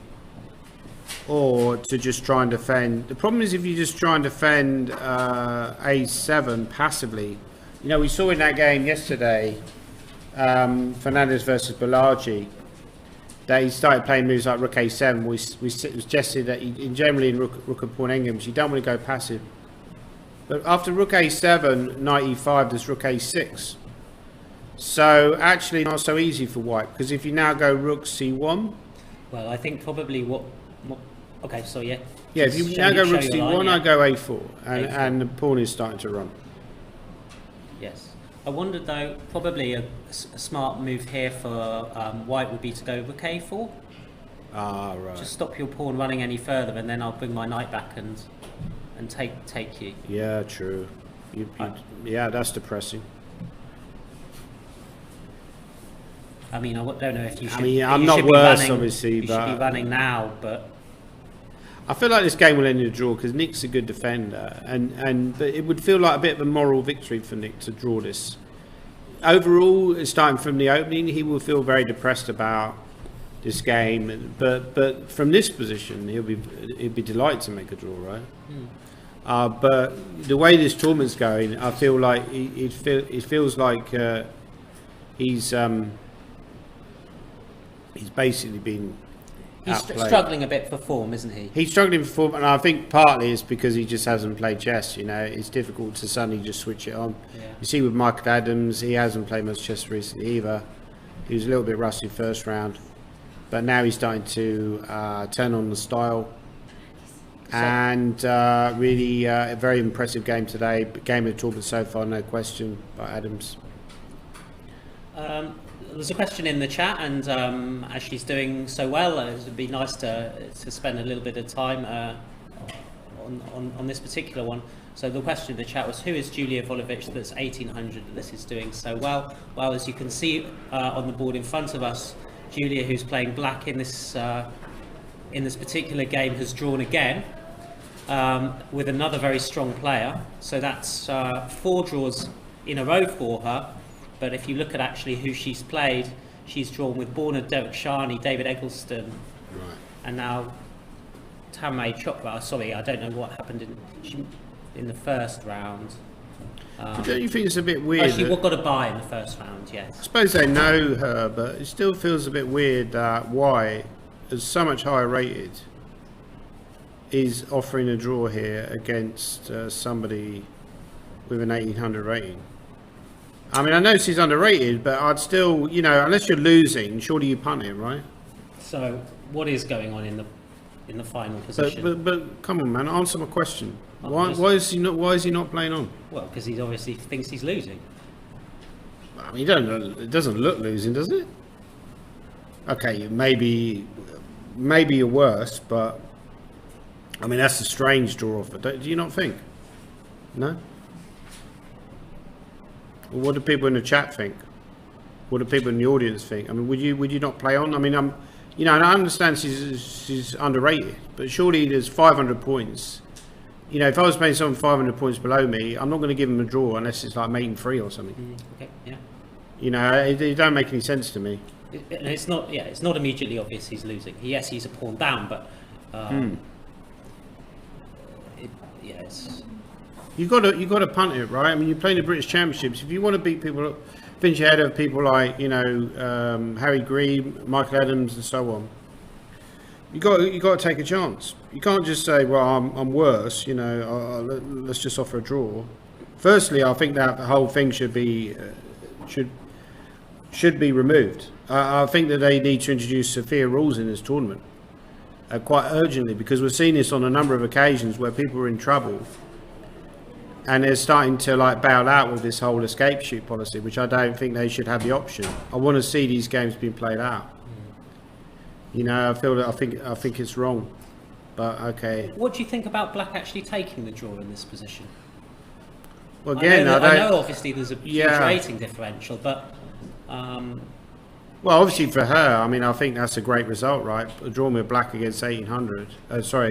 or to just try and defend. The problem is if you just try and defend a7 passively. We saw in that game yesterday, Fernandez versus Balaji, that he started playing moves like rook a7. We suggested that generally in rook and pawn endgames you don't want to go passive. But after rook a7, knight e5, there's rook a6. So actually not so easy for white, because if you now go rook c1...
Well, I think probably what okay, so yeah.
Yeah, if you now go rook c1, I go a4, and,
A4.
and the pawn is starting to run.
Yes. I wondered though, probably a smart move here for white would be to go rook a4.
Ah, right.
Just stop your pawn running any further, and then I'll bring my knight back and take you.
Yeah, true. Yeah, that's depressing.
I mean, I don't know if you should.
I mean,
you
I'm not
should be
worse,
running,
obviously,
you
but
should be running now. But
I feel like this game will end in a draw because Nick's a good defender, and but it would feel like a bit of a moral victory for Nick to draw this. Overall, starting from the opening, he will feel very depressed about this game, but from this position, he'll be delighted to make a draw, right? But the way this tournament's going, I feel like it feels like he's basically been outplayed.
Struggling a bit for form, isn't he?
He's struggling for form, and I think partly it's because he just hasn't played chess. You know, it's difficult to suddenly just switch it on.
Yeah.
You see with Michael Adams, he hasn't played much chess recently either. He was a little bit rusty first round, but now he's starting to turn on the style. And really a very impressive game today. Game of the tournament so far, no question, by Adams.
There's a question in the chat, and as she's doing so well, it would be nice to spend a little bit of time on this particular one. So the question in the chat was, who is Julia Volevich that's 1800 that this is doing so well? Well, as you can see on the board in front of us, Julia, who's playing black in this particular game, has drawn again with another very strong player. So that's 4 draws in a row for her. But if you look at actually who she's played, she's drawn with Borna, Derek Shani, David Eggleston,
Right.
and now Tamay Chopra. Sorry, I don't know what happened in the first round.
Don't you think it's a bit weird?
She got a bye in the first round, yes.
I suppose they know her, but it still feels a bit weird that White, as so much higher rated, is offering a draw here against somebody with an 1800 rating. I mean, I know she's underrated, but I'd still, you know, unless you're losing, surely you punt it, right?
So, what is going on in the final position?
But come on, man, answer my question.
Oh,
Why is he not playing on?
Well, because he obviously thinks he's losing.
I mean, it doesn't look losing, does it? Okay, maybe you're worse, but I mean that's a strange draw offer. Do you not think? No. Well, what do people in the chat think? What do people in the audience think? I mean, would you not play on? I mean, you know, and I understand she's underrated, but surely there's 500 points. You know, if I was playing someone 500 points below me, I'm not going to give them a draw unless it's like mating 3 or something.
Okay, yeah.
You know, it don't make any sense to me.
It's not. Yeah, it's not immediately obvious he's losing. Yes, he's a pawn down, but it's.
You got to punt it, right? I mean, you're playing the British Championships. If you want to beat people, finish ahead of people like, you know, Harry Green, Michael Adams, and so on. You got to take a chance. You can't just say, well, I'm worse. You know, let's just offer a draw. Firstly, I think that the whole thing should be removed. I think that they need to introduce severe rules in this tournament quite urgently, because we've seen this on a number of occasions where people are in trouble. And they're starting to like bail out with this whole escape shoot policy, which I don't think they should have the option. I want to see these games being played out. You know, I think it's wrong, but okay.
What do you think about Black actually taking the draw in this position?
Well, again,
I know obviously there's a huge rating differential, but
well, obviously for her, I mean, I think that's a great result, right? A draw with Black against 1800,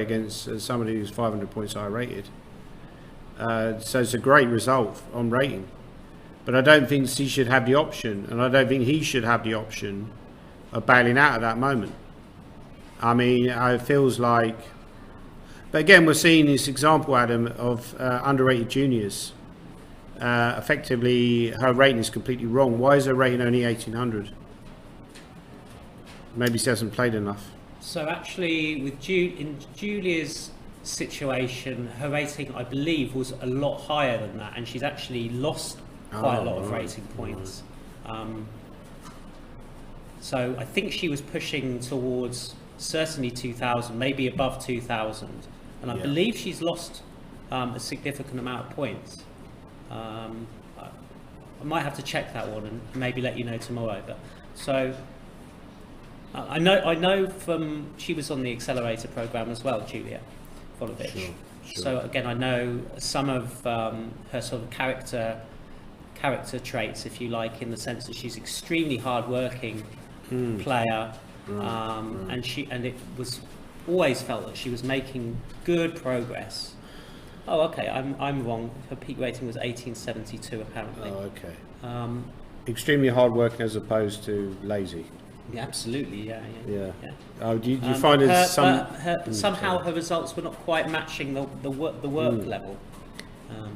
against somebody who's 500 points higher rated. So it's a great result on rating, but I don't think she should have the option, and I don't think he should have the option of bailing out at that moment. I mean, it feels like, but again, we're seeing this example, Adam, of underrated juniors. Effectively, her rating is completely wrong. Why is her rating only 1800? Maybe she hasn't played enough.
So actually, with in Julia's situation, her rating, I believe, was a lot higher than that, and she's actually lost quite a lot of rating points. So I think she was pushing towards certainly 2,000, maybe above 2,000, and I believe she's lost a significant amount of points. I might have to check that one and maybe let you know tomorrow. But so I know from she was on the accelerator program as well, Julia Volovich.
Sure.
So again, I know some of her sort of character traits, if you like, in the sense that she's extremely hard-working player, and it was always felt that she was making good progress. Oh, okay, I'm wrong. Her peak rating was 1872 apparently.
Oh, okay. Extremely hard-working as opposed to lazy.
Yeah, absolutely, yeah.
Oh, do you find it
somehow her results were not quite matching the work level?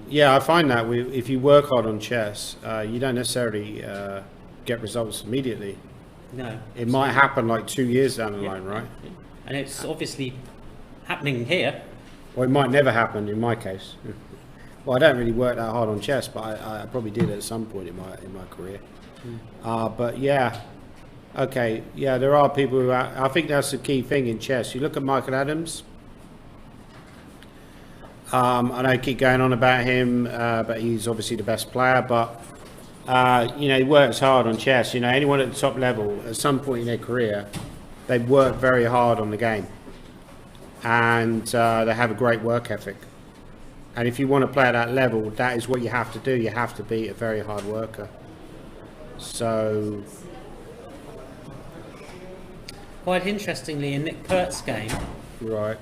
Yeah, I find that if you work hard on chess, you don't necessarily get results immediately.
No.
It might happen like 2 years down the line, right?
Yeah. And it's obviously happening here.
Well, it might never happen in my case. Well, I don't really work that hard on chess, but I probably did at some point in my career. But yeah, okay, yeah, there are people who I think that's the key thing in chess. You look at Michael Adams. I know I keep going on about him, but he's obviously the best player. But you know, he works hard on chess. You know, anyone at the top level, at some point in their career, they work very hard on the game, and they have a great work ethic. And if you want to play at that level, that is what you have to do. You have to be a very hard worker. So,
quite interestingly, in Nick Pert's game,
right,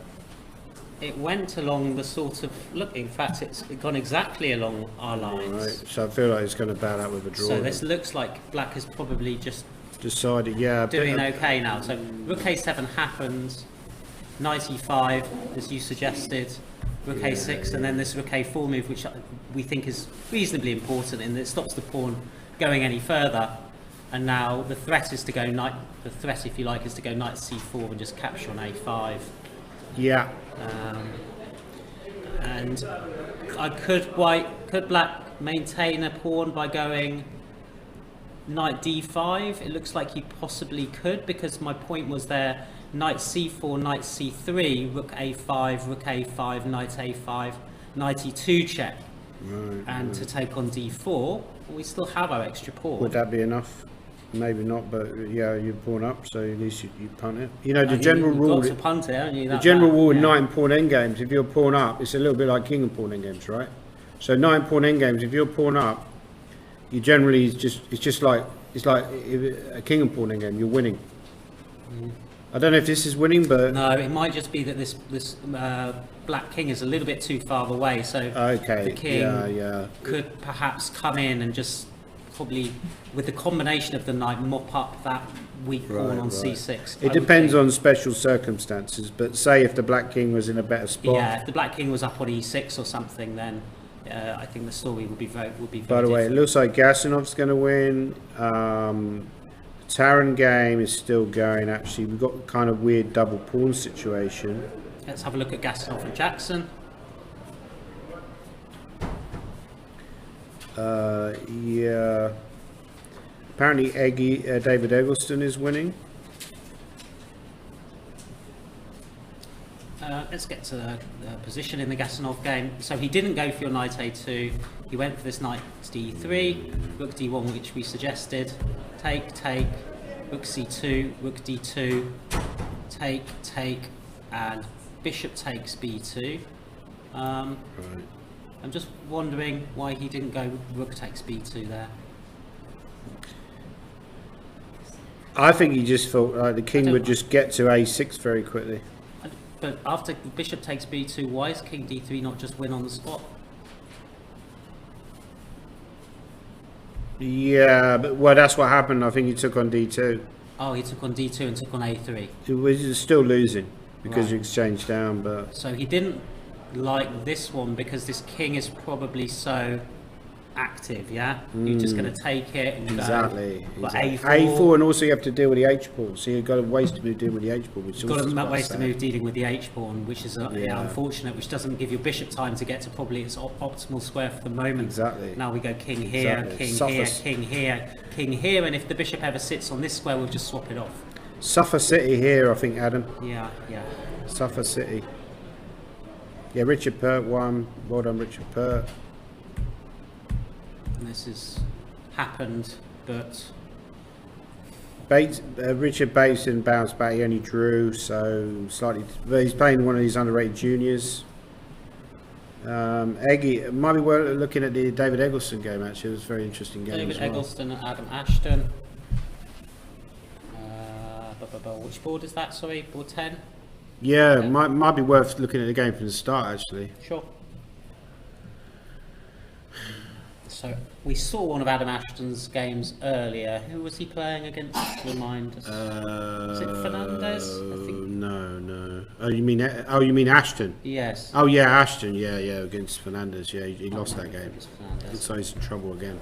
it went along the sort of look. In fact, it's gone exactly along our lines.
Right. So I feel like it's going to bow out with a draw.
So this looks like Black has probably just
decided, yeah,
doing okay now. So Rook A7 happens, Knight E5, as you suggested, Rook A6, and then this Rook A4 move, which we think is reasonably important in that it stops the pawn going any further. And now the threat is to go the threat, if you like, is to go Knight C4 and just capture on A5.
Yeah.
And could Black maintain a pawn by going Knight D5? It looks like he possibly could, because my point was there, Knight C4, Knight C3, Rook A5, Rook A5, Knight A5, Knight E2 check. And to take on D4, we still have our extra pawn.
Would that be enough? Maybe not, but yeah, you pawn up, so at least you punt it. You know, the general rule.
Got to punt it, haven't you?
The general rule in knight and pawn endgames, if you're pawn up, it's a little bit like king and pawn endgames, right? So knight and pawn endgames, if you're pawn up, you generally it's like a king and pawn endgame. You're winning. I don't know if this is winning, but
no, it might just be that this Black king is a little bit too far away. So the king could perhaps come in and just probably, with the combination of the knight, mop up that weak pawn on C6.
It depends on special circumstances, but say if the Black king was in a better spot.
Yeah, if the Black king was up on E6 or something, then I think the story would be very
By the way, it looks like Gasinov's going to win. Taran game is still going. Actually, we've got a kind of weird double pawn situation.
Let's have a look at Gasinov and Jackson.
Yeah. Apparently, David Eggleston is winning.
Let's get to the position in the Gasinov game. So he didn't go for your Knight A2. He went for this Knight D3, Rook D1, which we suggested. Take, Rook C2, Rook D2, take, and Bishop takes B2.
Right.
I'm just wondering why he didn't go Rook takes B2 there.
I think he just thought the king would just get to A6 very quickly.
But after Bishop takes B2, why is King D3 not just win on the spot?
Yeah, but well, that's what happened. I think he took on D2.
Oh, he took on D2 and took on A3.
He was still losing because you exchanged down, but
so he didn't like this one because this king is probably so active, yeah? You're just going to take it and
exactly.
go. But
A4, and also you have to deal with the H pawn, so you've got a waste to move dealing with the H pawn, which
you've got a waste to move dealing with the H pawn, which is unfortunate, which doesn't give your bishop time to get to probably its optimal square for the moment.
Exactly.
Now we go king here, king here, king here, king here, and if the bishop ever sits on this square, we'll just swap it off.
Suffer City here, I think, Adam.
Yeah.
Suffer City. Yeah, Richard Pert won. Well done, Richard Pert.
And this has happened, but
Richard Bates didn't bounce back. He only drew, so slightly. He's playing one of these underrated juniors. Eggy, might be worth looking at the David Eggleston game. Actually, it was a very interesting game.
David Eggleston and Adam Ashton. Which board is that? Sorry, board 10.
Yeah, might be worth looking at the game from the start. Actually,
sure. So we saw one of Adam Ashton's games earlier. Who was he playing against? Remind us. Was it Fernandez? I think.
No. Oh, you mean Ashton?
Yes.
Oh yeah, Ashton. Yeah, against Fernandez. Yeah, he lost that game. Looks like he's in trouble again.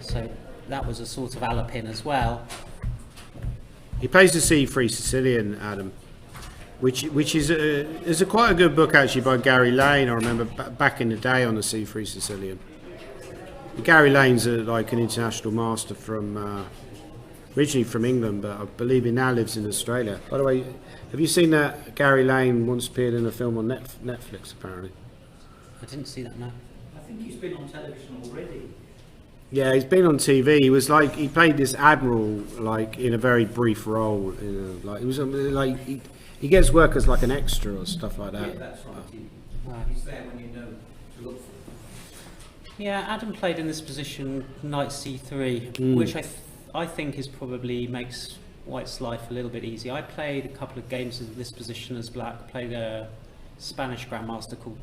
So that was a sort of Alapin as well.
He plays the C3 Sicilian, Adam, which is quite a good book actually by Gary Lane. I remember back in the day on the C3 Sicilian. Gary Lane's like an international master from originally from England, but I believe he now lives in Australia. By the way, have you seen that Gary Lane once appeared in a film on Netflix? Apparently,
I didn't see that. No.
I think he's been on television already.
Yeah, he's been on TV. He was like he played this admiral like in a very brief role. Like he was like he gets work as like an extra or stuff like that.
Yeah, that's right. He's there when you know to look for him.
Yeah, Adam played in this position, knight c3, which I think is probably makes White's life a little bit easier. I played a couple of games in this position as black. Played a Spanish grandmaster called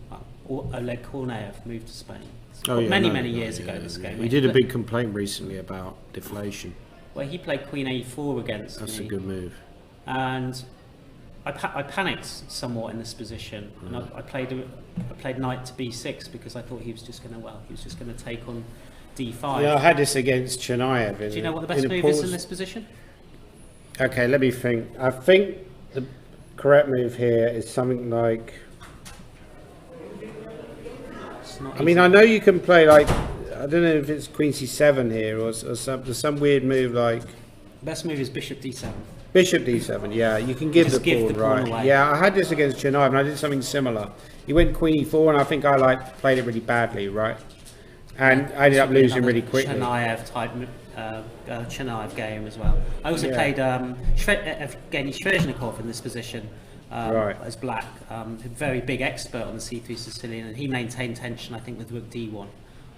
Oleg Korneyev, moved to Spain. Many years ago. This game.
He did a big complaint recently about deflation.
Well, he played Queen A4 against me.
That's a good move.
And I panicked somewhat in this position, and I played knight to B6 because I thought he was just going to take on D5.
Yeah, I had this against Chernayev.
Do you know what the best move is in this position?
Okay, let me think. I think the correct move here is something like. I mean, I know you can play like I don't know if it's Queen C7 here or some weird move like.
Best move is Bishop D7.
Bishop D7, yeah, you can give the pawn, right? Away. Yeah, I had this against Chernayev and I did something similar. He went Queen E4 and I think I played it really badly, right? And I ended up losing really quickly.
Chernayev type Chernayev game as well. I also played Evgeny Sveshnikov in this position. As black, a very big expert on the C3 Sicilian, and he maintained tension, I think, with Rook D1,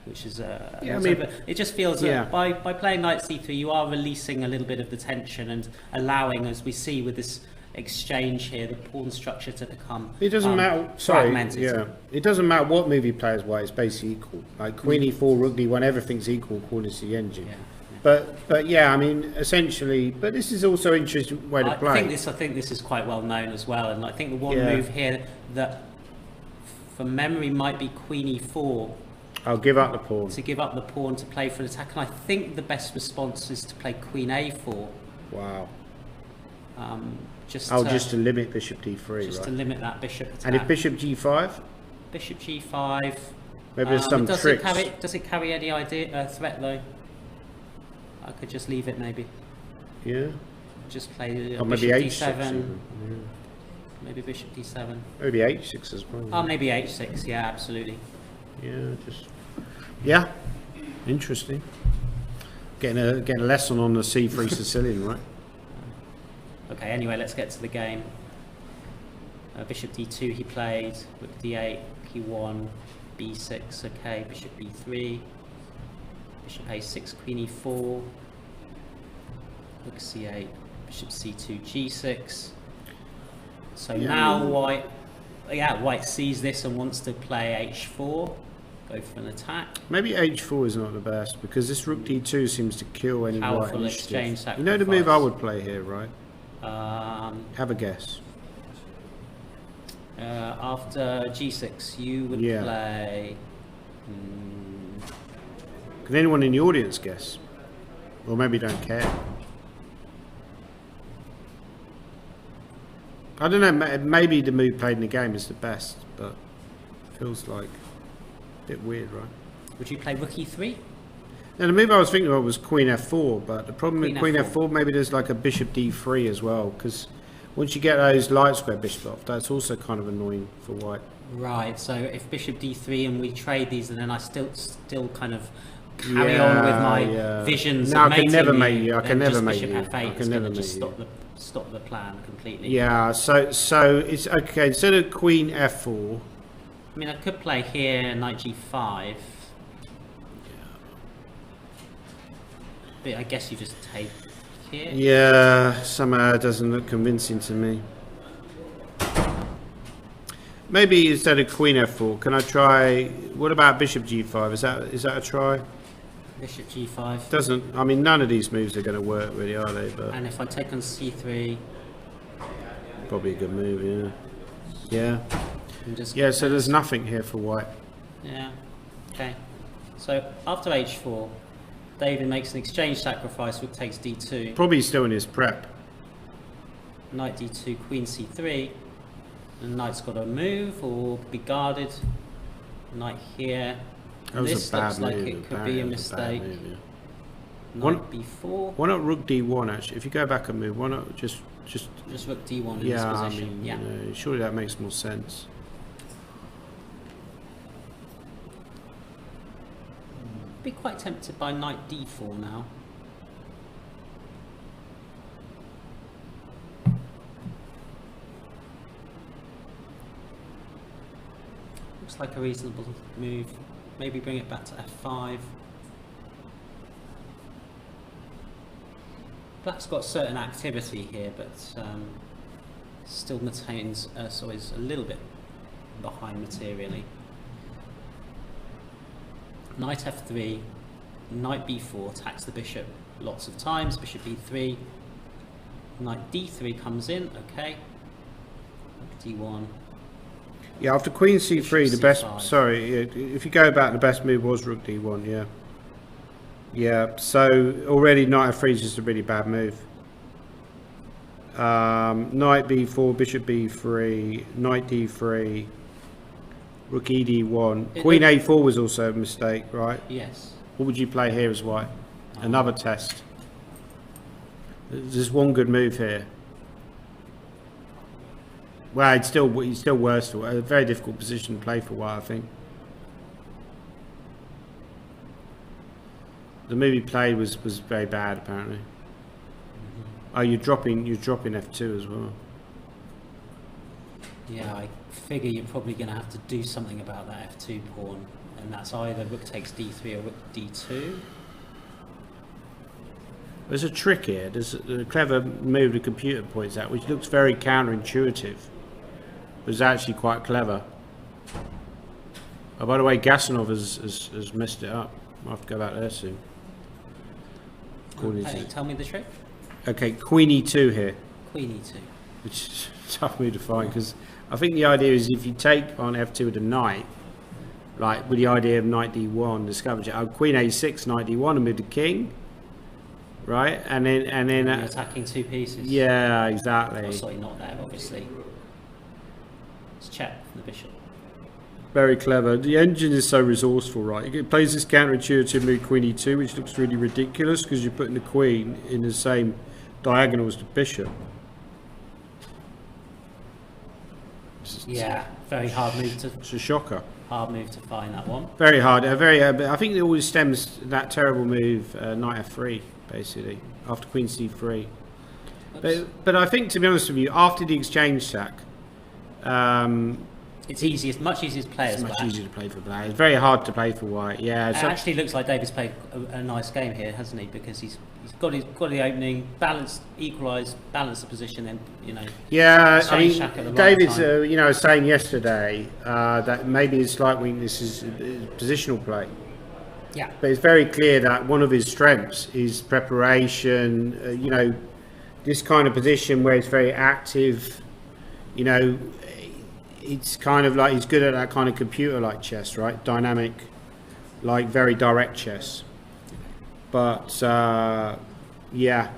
which is it just feels that by playing Knight C3, you are releasing a little bit of the tension and allowing, as we see with this exchange here, the pawn structure to become.
It doesn't matter. Fragmented. It doesn't matter what move you play as White. It's basically equal. Like Queen E4, Rook D1, everything's equal according to the engine. Yeah. But yeah, I mean, essentially. But this is also an interesting way to play.
I think this is quite well known as well, and I think the one move here that, from memory, might be Queen E4.
I'll give up the pawn.
To give up the pawn to play for an attack, and I think the best response is to play Queen A4.
Wow.
Just
to limit Bishop D3.
Just to limit that bishop attack.
And if Bishop G5?
Bishop G5.
Maybe there's some tricks.
Does it carry any threat though? I could just leave it maybe.
Yeah.
Just play
maybe
Bishop
H6
D7. Maybe Bishop D7.
Maybe H6 as well.
Oh, maybe H6. Yeah, absolutely.
Yeah, interesting. Getting a lesson on the C3 Sicilian, right?
Okay. Anyway, let's get to the game. Bishop D2 he played. Rook D8. Q1. B6. Okay. Bishop B3. Bishop A6, Queen E4, Rook C8, Bishop C2, G6. So now White sees this and wants to play H4, go for an attack.
Maybe H4 is not the best because this Rook D2 seems to kill any White
exchange sacrifice.
You know the move I would play here, right? Have a guess.
After G6, you would play.
Can anyone in the audience guess? Or maybe don't care. I don't know, maybe the move played in the game is the best, but feels like a bit weird, right?
Would you play rook e3?
Now the move I was thinking of was queen f4, but the problem with queen f4, maybe there's like a bishop d3 as well, because once you get those light square bishops off, that's also kind of annoying for white.
Right, so if bishop d3 and we trade these, and then I still kind of carry on with my visions.
No,
of
I can never
mating
mate you. I can never mate
bishop
you.
f8
I can never mate
just
you.
stop the plan completely.
Yeah, so it's okay. Instead of queen f4,
I mean, I could play here knight g5. But I guess you just take here.
yeah, somehow it doesn't look convincing to me. Maybe instead of queen f4, can I try? What about bishop g5? Is that a try?
Bishop g5.
Doesn't. I mean, none of these moves are going to work, really, are they? But
And if I take on c3,
probably a good move. Yeah.
and just
Yeah. So there's nothing here for white.
yeah. Okay. So after h4, David makes an exchange sacrifice, rook takes d2,
Probably still in his prep.
knight d2, queen c3, and knight's got to move or be guarded. Knight here.
That was
This
a bad
looks like
move.
it could
apparently
be a
it was bad
mistake.
move, yeah.
Knight b4.
Why not rook d1? Actually, if you go back and move, why not just
Just rook d1 in
yeah?
this
I
position.
mean,
Yeah.
you know, surely that makes more sense.
Be quite tempted by knight d4 now. Looks like a reasonable move. Maybe bring it back to f5. Black's got certain activity here, but still maintains, so is a little bit behind materially. Knight f3, knight b4 attacks the bishop lots of times, bishop b3, knight d3 comes in, okay, d1.
Yeah, after queen c3,
Bishop
the best.
c5.
Sorry, if you go back, the best move was rook d1. Yeah. Yeah. So already knight f3 is just a really bad move. Knight b4, bishop b3, knight d3, rook ed1. Queen a4 was also a mistake, right?
Yes.
What would you play here as white? Another test. There's one good move here. Well, it's still worse. A very difficult position to play for white, I think. The move he played was very bad, apparently. Oh, you're dropping f2 as well.
Yeah, I figure you're probably going to have to do something about that f2 pawn, and that's either rook takes d3 or rook d2.
There's a trick here. There's a clever move the computer points out, which looks very counterintuitive. It was actually quite clever. Oh, by the way, Gasanov has messed it up. I'll have to go back there soon.
Okay, tell me the trick.
Okay, queen e2 here,
Queen e2.
which is a tough move to find, because I think the idea is if you take on f2 with a knight, like with the idea of knight d1, discover queen a6, knight d1, and move the king, right? And then
You're attacking two pieces.
yeah, exactly.
Oh, sorry, not there, obviously. Let's check the bishop.
Very clever. The engine is so resourceful, right? It plays this counterintuitive move, queen e2, which looks really ridiculous because you're putting the queen in the same diagonal as the bishop.
Yeah, very hard move to
It's a shocker.
find that one.
Very hard. But I think it always stems that terrible move, knight f3, basically, after queen c3. But I think, to be honest with you, after the exchange sack,
It's easiest, much easier to play
it's
as
much
black.
easier to play for black. It's very hard to play for white. Yeah.
It
So,
actually looks like David's played a nice game here, hasn't he? Because he's got the opening, balanced, equalised, balanced the position, and
yeah. I
exchange
mean,
sack at the right
David's,
time.
saying yesterday that maybe his slight weakness is positional play.
Yeah.
But it's very clear that one of his strengths is preparation. This kind of position where it's very active. It's kind of like he's good at that kind of computer-like chess, right? Dynamic, like very direct chess. But yeah,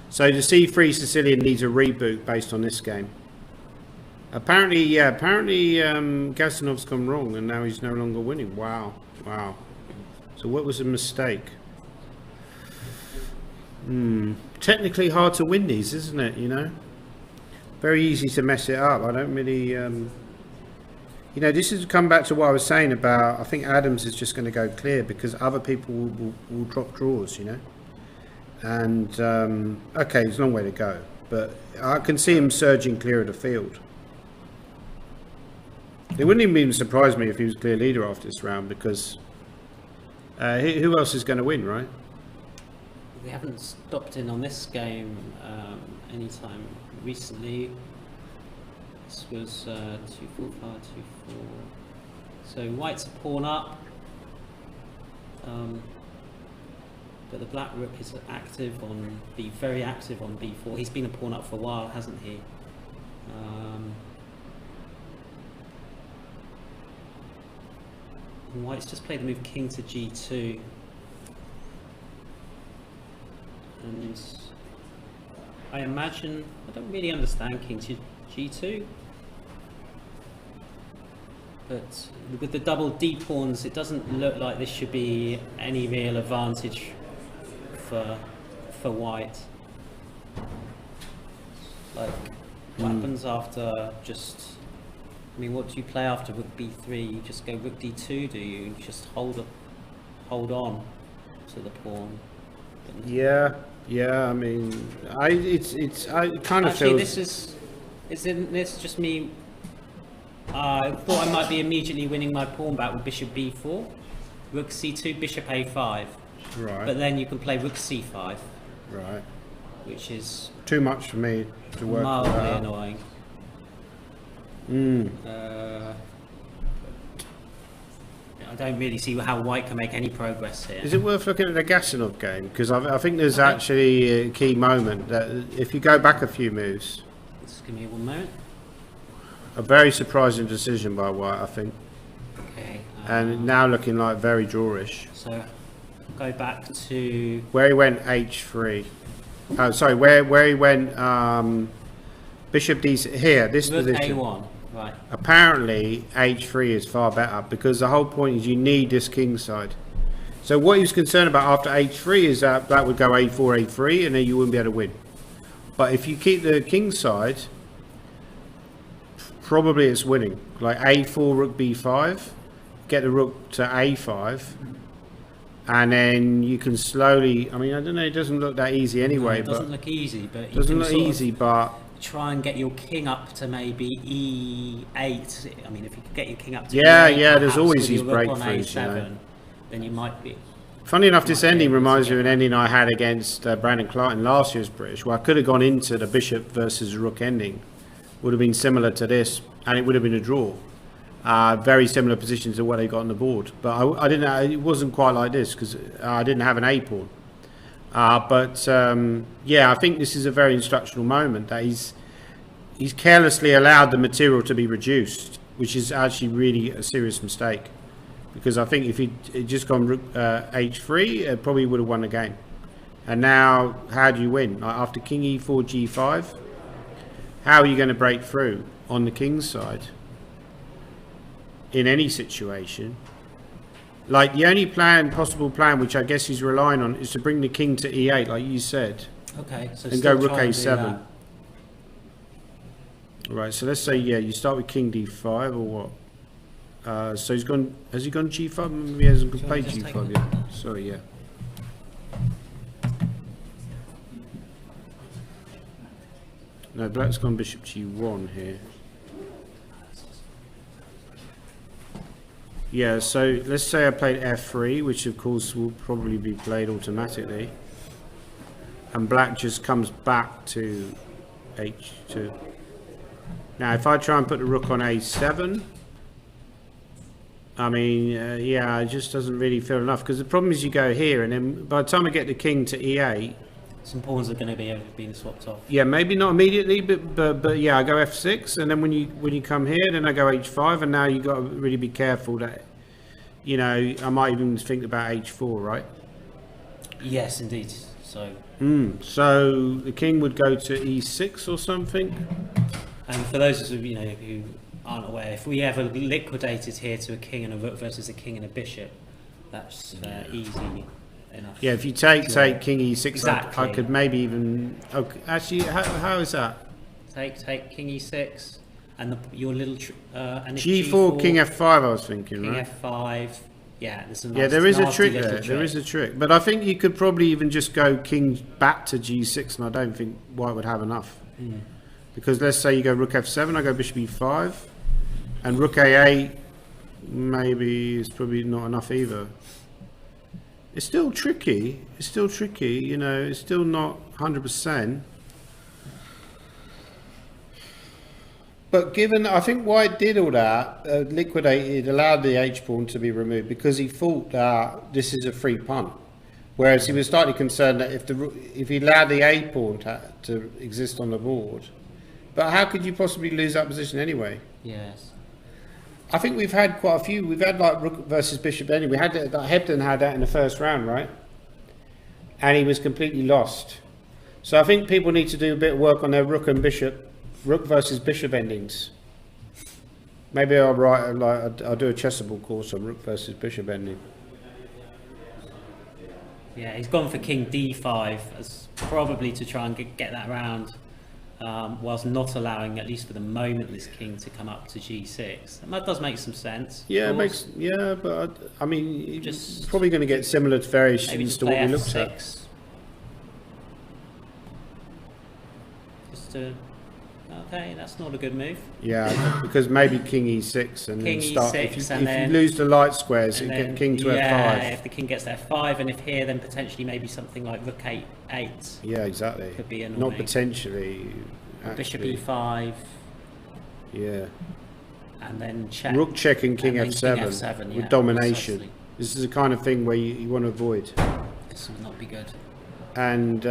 so the C3 Sicilian needs a reboot based on this game. Apparently, Gastinov's gone wrong and now he's no longer winning. Wow. So what was a mistake? Technically hard to win these, isn't it? You know, very easy to mess it up. I don't really, you know, this has come back to what I was saying about. I think Adams is just going to go clear because other people will drop draws. You know, and okay, it's a long way to go, but I can see him surging clear of the field. It wouldn't even surprise me if he was clear leader after this round because who else is going to win, right?
We haven't stopped in on this game anytime recently. This was 2-4, 5-2-4. So white's a pawn up, but the black rook is active on very active on b4. He's been a pawn up for a while, hasn't he? White's just played the move king to g2. And I imagine, I don't really understand king to g2, but with the double d pawns it doesn't look like this should be any real advantage for white. Like what happens after just, I mean, what do you play after rook b3? You just go rook d2, do you? You just hold on to the pawn.
Yeah, I mean, I kind of
actually
feel
isn't this just me? I thought I might be immediately winning my pawn back with bishop b4, rook c2, bishop a5.
right,
But then you can play rook c5,
right,
which is
too much for me to work
mildly
out.
annoying. I don't really see how white can make any progress here.
Is it worth looking at the Gasinov game? Because I think there's actually a key moment that if you go back a few moves,
Just give me 1 moment.
a very surprising decision by white, I think,
Okay.
and now looking like very drawish.
So go back to
Where he went h3. Oh, sorry, where he went bishop d here, this
rook
position.
a1. Right.
Apparently h3 is far better because the whole point is you need this king side. So what he was concerned about after h3 is that black would go a4, a3 and then you wouldn't be able to win. But if you keep the king side, probably it's winning. Like a4, rook b5, get the rook to a5, and then you can slowly, I mean, I don't know, it doesn't look that easy anyway.
No, it doesn't look easy, but you
doesn't
can
look
sort of
easy, but
try and get your king up to maybe e8. I mean, if you could get your king up to
yeah,
e8,
yeah, there's
perhaps
always
with
these
your rook on
breakthroughs,
a7,
you know.
then you might be.
Funny enough, this
Might be
ending
able to
reminds me
get
of an ending I had against Brandon Clark in last year's British, where I could have gone into the bishop versus rook ending. Would have been similar to this, and it would have been a draw. Very similar positions to what they got on the board, but I didn't. It wasn't quite like this because I didn't have an a pawn. Yeah, I think this is a very instructional moment that he's carelessly allowed the material to be reduced, which is actually really a serious mistake. Because I think if he'd just gone rook h3, it probably would have won the game. And now, how do you win? Like after king e4, g5, how are you going to break through on the king's side? In any situation. Like the only possible plan, which I guess he's relying on, is to bring the king to e8, like you said.
Okay, so
And go
still
rook
try and do
a7.
that.
Right, so let's say, yeah, you start with king d5 or what? So he's gone, has he gone g5? Maybe he hasn't
Shall we
played
just take
g5
a
yet.
look?
Sorry, yeah. No, black's gone bishop g1 here. Yeah, so let's say I played f3, which of course will probably be played automatically. And black just comes back to h2. Now, if I try and put the rook on a7, I mean, yeah, it just doesn't really feel enough. Because the problem is you go here, and then by the time I get the king to e8,
Some pawns are going to be being swapped off.
yeah, maybe not immediately, but yeah, I go f6, and then when you come here, then I go h5, and now you got to really be careful that, you know, I might even think about h4, right?
Yes, indeed. So.
So the king would go to e6 or something.
And for those of you who aren't aware, if we ever liquidated here to a king and a rook versus a king and a bishop, that's easy enough.
Yeah, if you take king e6,
exactly.
I could maybe even. Okay, actually, how is that?
Take king e6, and your little and
G4, king f5. I was thinking,
king
right?
f5. Yeah, there's a nice,
yeah, there is a trick
there.
Trick. There is a trick, but I think you could probably even just go king back to g6, and I don't think white would have enough. Because let's say you go rook f7, I go bishop e5, and rook a8 maybe is probably not enough either. It's still tricky. It's still tricky. It's still not 100%. But given, I think white did all that, liquidated, allowed the h-pawn to be removed because he thought that this is a free punt. Whereas he was slightly concerned that if he allowed the a-pawn to exist on the board. But how could you possibly lose that position anyway?
Yes.
I think we've had quite a few. We've had like rook versus bishop anyway. We had that, Hebden had that in the first round, right? And he was completely lost. So I think people need to do a bit of work on their rook versus bishop endings. Maybe I'll I'll do a chessable course on rook versus bishop ending.
Yeah, he's gone for king d5 as probably to try and get that round, whilst not allowing, at least for the moment, this king to come up to g6. And that does make some sense.
Yeah, but I mean, just probably going to get similar variations to what we looked at. Just to.
Okay, that's not a good move.
Yeah, because maybe king e6 and
king
then start.
E6
if you lose the light squares, you get king to f5.
Yeah, if the king gets to f5, and if here, then potentially maybe something like rook 8.
Yeah, exactly.
Could be annoying.
Not potentially.
Bishop e5.
Yeah.
And then check.
Rook checking king f7, with domination. Precisely. This is the kind of thing where you want to avoid.
This would not be good.
And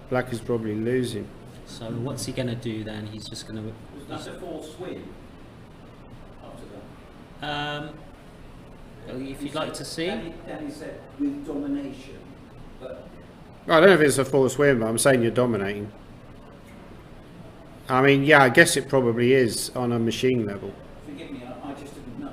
black is probably losing.
So what's he going to do then? He's just going to...
Was that a false win after that?
If you'd like to see.
Danny said with domination, but...
I don't know if it's a false win, but I'm saying you're dominating. I mean, yeah, I guess it probably is on a machine level.
Forgive me, I just didn't know.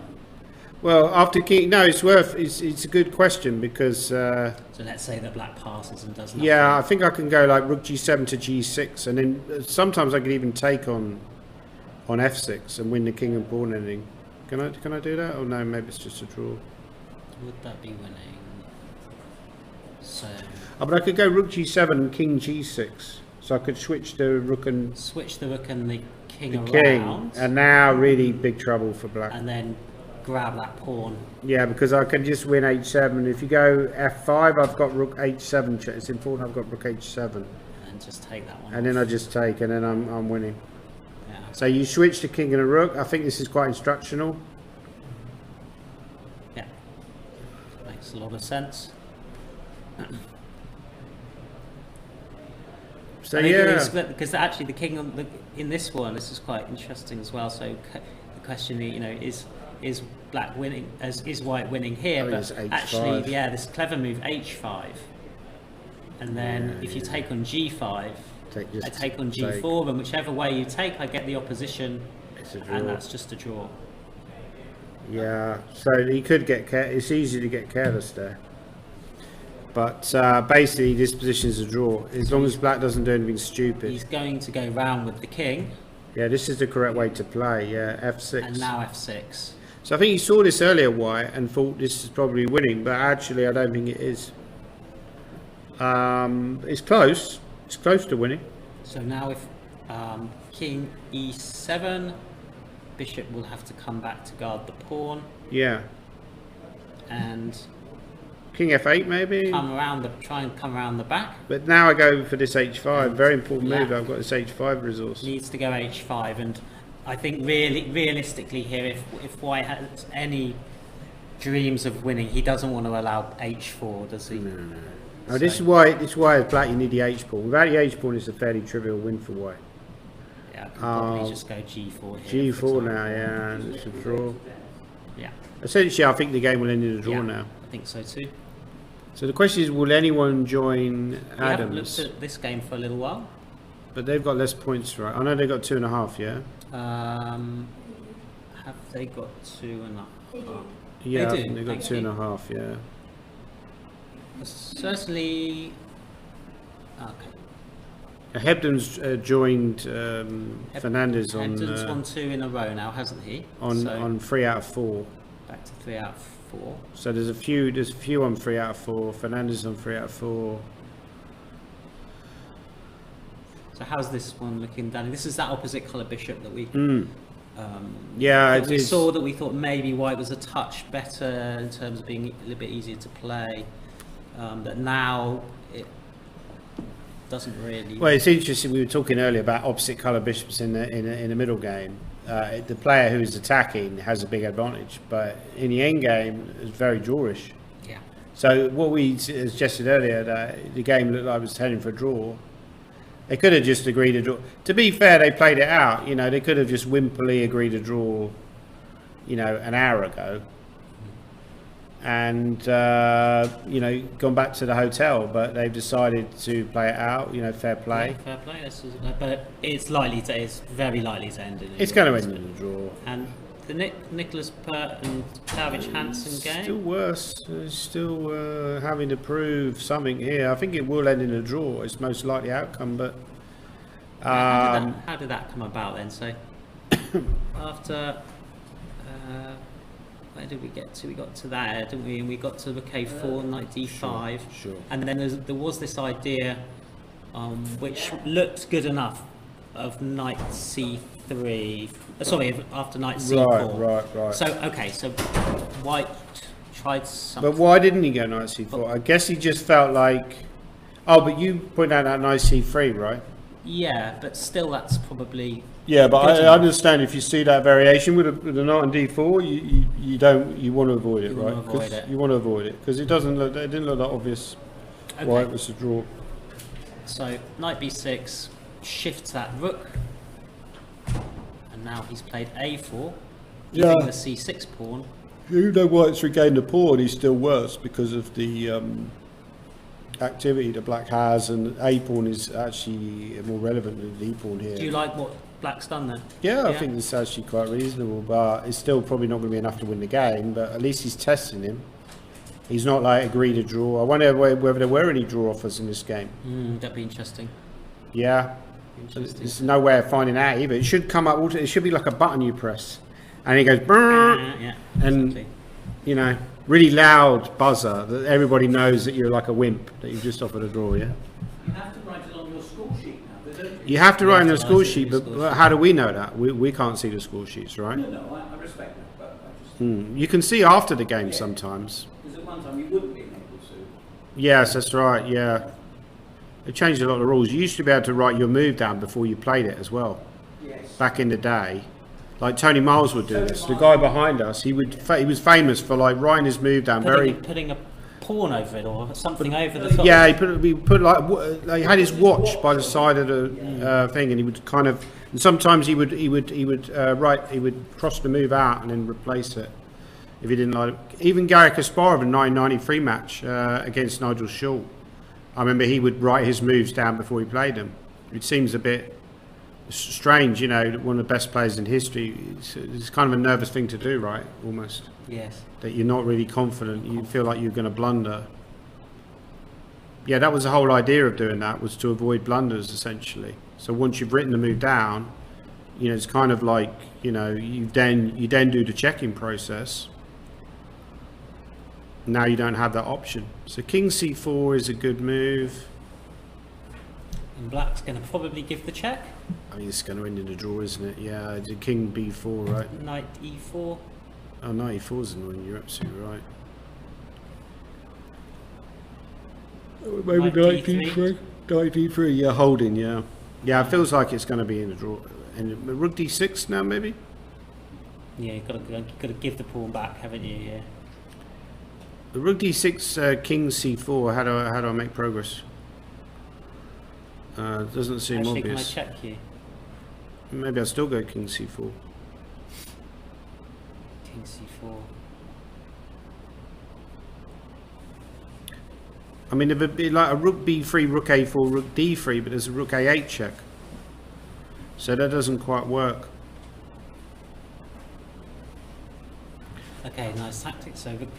Well, after king... No, it's a good question because...
so let's say that black passes and does nothing.
Yeah, I think I can go like rook g7 to g6, and then sometimes I could even take on f6 and win the king and pawn ending. Can I do that? Or no, maybe it's just a draw.
Would that be winning? So...
Oh, but I could go rook g7 and king g6. So I could switch the rook and...
Switch the rook and the king around.
King, and now really big trouble for black.
And then grab that pawn.
Yeah, because I can just win h7. If you go f5, I've got rook h7. It's important I've got rook h7.
And just take that one.
And then I just take, and then I'm winning.
Yeah.
So you switch the king and a rook. I think this is quite instructional.
Yeah. Makes a lot of sense.
So yeah,
because actually the king in this one, this is quite interesting as well. So the question, is black winning? Is white winning here? But actually, yeah, this clever move h5, and then if you take on g5, I take on g4, and whichever way you take, I get the opposition, and that's just a draw.
Yeah, so he could get it's easy to get careless there. But basically, this position is a draw. As long as black doesn't do anything stupid.
He's going to go round with the king.
Yeah, this is the correct way to play. Yeah, f6.
And now f6.
So I think he saw this earlier, white, and thought this is probably winning. But actually, I don't think it is. It's close. It's close to winning.
So now if king e7, bishop will have to come back to guard the pawn.
Yeah.
And...
king f8 maybe?
Try and come around the back.
But now I go for this h5. Very important move. I've got this h5 resource.
Needs to go h5, and I think realistically here, if white has any dreams of winning, he doesn't want to allow h4, does he?
No. So. This is why as black you need the h-pawn. Without the h-pawn, it's a fairly trivial win for white.
Yeah, I can probably just go g4
here. G4 now, yeah, and it's a draw.
Yeah.
Essentially, I think the game will end in a draw now.
I think so too.
So the question is, will anyone join
We haven't looked
Adams?
at this game for a little while.
But they've got less points, right? I know they got 2.5. Yeah.
Have they got 2.5?
They do.
Yeah,
They
I
do,
think they got
thank you.
2.5. Yeah.
Certainly. Okay.
Hebden's joined Fernandez on
Hebden's won 2 in a row now, hasn't he?
on 3 out of 4.
Back to 3 out of 4.
So there's a few on 3 out of 4. Fernandez on 3 out of 4.
So how's this one looking, Danny? This is that opposite colour bishop that we
Yeah,
that
it
we
is.
saw, that we thought maybe white was a touch better in terms of being a little bit easier to play. That now it doesn't really.
Well, it's interesting. We were talking earlier about opposite colour bishops in the middle game. The player who is attacking has a big advantage, but in the end game, it's very drawish.
Yeah.
So what we suggested earlier, that the game looked like it was heading for a draw. They could have just agreed to draw. To be fair, they played it out. You know, they could have just wimpily agreed to draw, you know, an hour ago, and gone back to the hotel. But they've decided to play it out. You know, fair play.
Yeah, fair play. But it's very likely to end in a
It's
draw,
going to
isn't
end
it?
in a draw.
And the Nicholas Pert and Claridge Hansen game.
Still worse. Still having to prove something here. I think it will end in a draw. It's most likely outcome, but
How did that come about then? So after where did we get to? We got to there, didn't we? And we got to rook a4, knight d5,
sure.
and then there was this idea, which looked good enough, of knight c3. After knight c4.
Right.
So so white tried something.
But why didn't he go knight c4? I guess he just felt like. Oh, but you pointed out that knight c3, right?
Yeah, but still, that's probably.
Yeah, but
good
I
enough.
understand if you see that variation with a knight on d4, you want to avoid it,
You
right?
want to avoid it.
You want to avoid it because it didn't look that obvious why it was a draw.
So knight b6 shifts that rook, and now he's played a4, giving
Yeah.
the c6 pawn.
You know why it's regained the pawn? He's still worse because of the activity the black has, and a pawn is actually more relevant than the d pawn here.
Do you like what black's done there?
Yeah, I think this is actually quite reasonable, but it's still probably not going to be enough to win the game. But at least he's testing him. He's not like agreed to draw. I wonder whether there were any draw offers in this game.
That'd be interesting.
Yeah,
Interesting.
there's no way of finding out either. It should come up. It should be like a button you press, and it goes brrrr,
Yeah,
and
exactly.
you know, really loud buzzer that everybody knows that you're like a wimp, that you've just offered a draw. Yeah.
You have to write it on your score sheet now, don't you?
You have to write in the
have to
score
write it in
sheet,
the
but
score sheet.
how do we know that? We can't see the score sheets, right?
No, I respect that, but I just...
You can see after the game sometimes.
Because at one time you wouldn't be able to.
Yes, that's right, yeah. They changed a lot of rules. You used to be able to write your move down before you played it as well,
Yes.
back in the day. Like Tony Miles would do this. The guy behind us, he was famous for like writing his move down
Putting a pawn over it or something over the top.
Yeah, he put like he had his watch by the side of the thing, and he would kind of. And sometimes he would cross the move out and then replace it if he didn't like it. Even Gary Kasparov in 1993 match against Nigel Shaw, I remember he would write his moves down before he played them. It seems a bit strange, you know, one of the best players in history. It's kind of a nervous thing to do, right? Almost.
Yes.
That you're not really confident, you feel like you're going to blunder. Yeah, that was the whole idea of doing that, was to avoid blunders essentially. So once you've written the move down, you know, it's kind of like, you know, you then do the checking process. Now you don't have that option. So king c4 is a good move.
And black's going to probably give the check.
I mean, it's going to end in a draw, isn't it? Yeah, it's a king b4, right?
Knight e4.
Oh, knight e4 is annoying, you're absolutely right. Maybe
Knight
knight
d3.
d3. Knight d3, yeah, holding, yeah. Yeah, it feels like it's going to be in a draw. And rook d6 now, maybe?
Yeah, you've got to give the pawn back, haven't you? Yeah.
The rook d6, king c4, how do I make progress? Doesn't seem
Actually,
obvious.
can I check you?
Maybe I'll still go king c4.
King c4.
I mean, it would be like a rook b3, rook a4, rook d3, but there's a rook a8 check. So that doesn't quite work.
Okay, nice tactics. So rook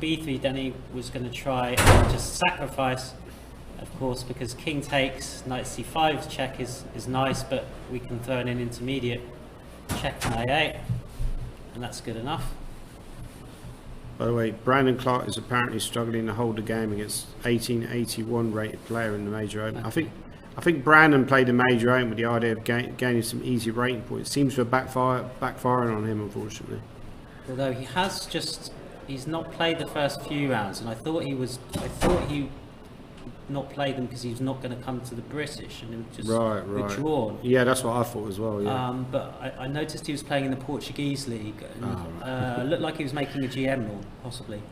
b3, Danny was going to try and just sacrifice, of course, because king takes, knight c5 check is nice, but we can throw in an intermediate check on a8, and that's good enough.
By the way, Brandon Clark is apparently struggling to hold the game against 1881 rated player in the major open.
Okay.
I think Brandon played the major open with the idea of gaining some easy rating points. Seems to have backfiring on him, unfortunately.
Although he's not played the first few rounds, and I thought he not played them because he was not going to come to the British, and he was just withdrawn.
Yeah, that's what I thought as well. Yeah.
But I noticed he was playing in the Portuguese league, and looked like he was making a GM rule, possibly.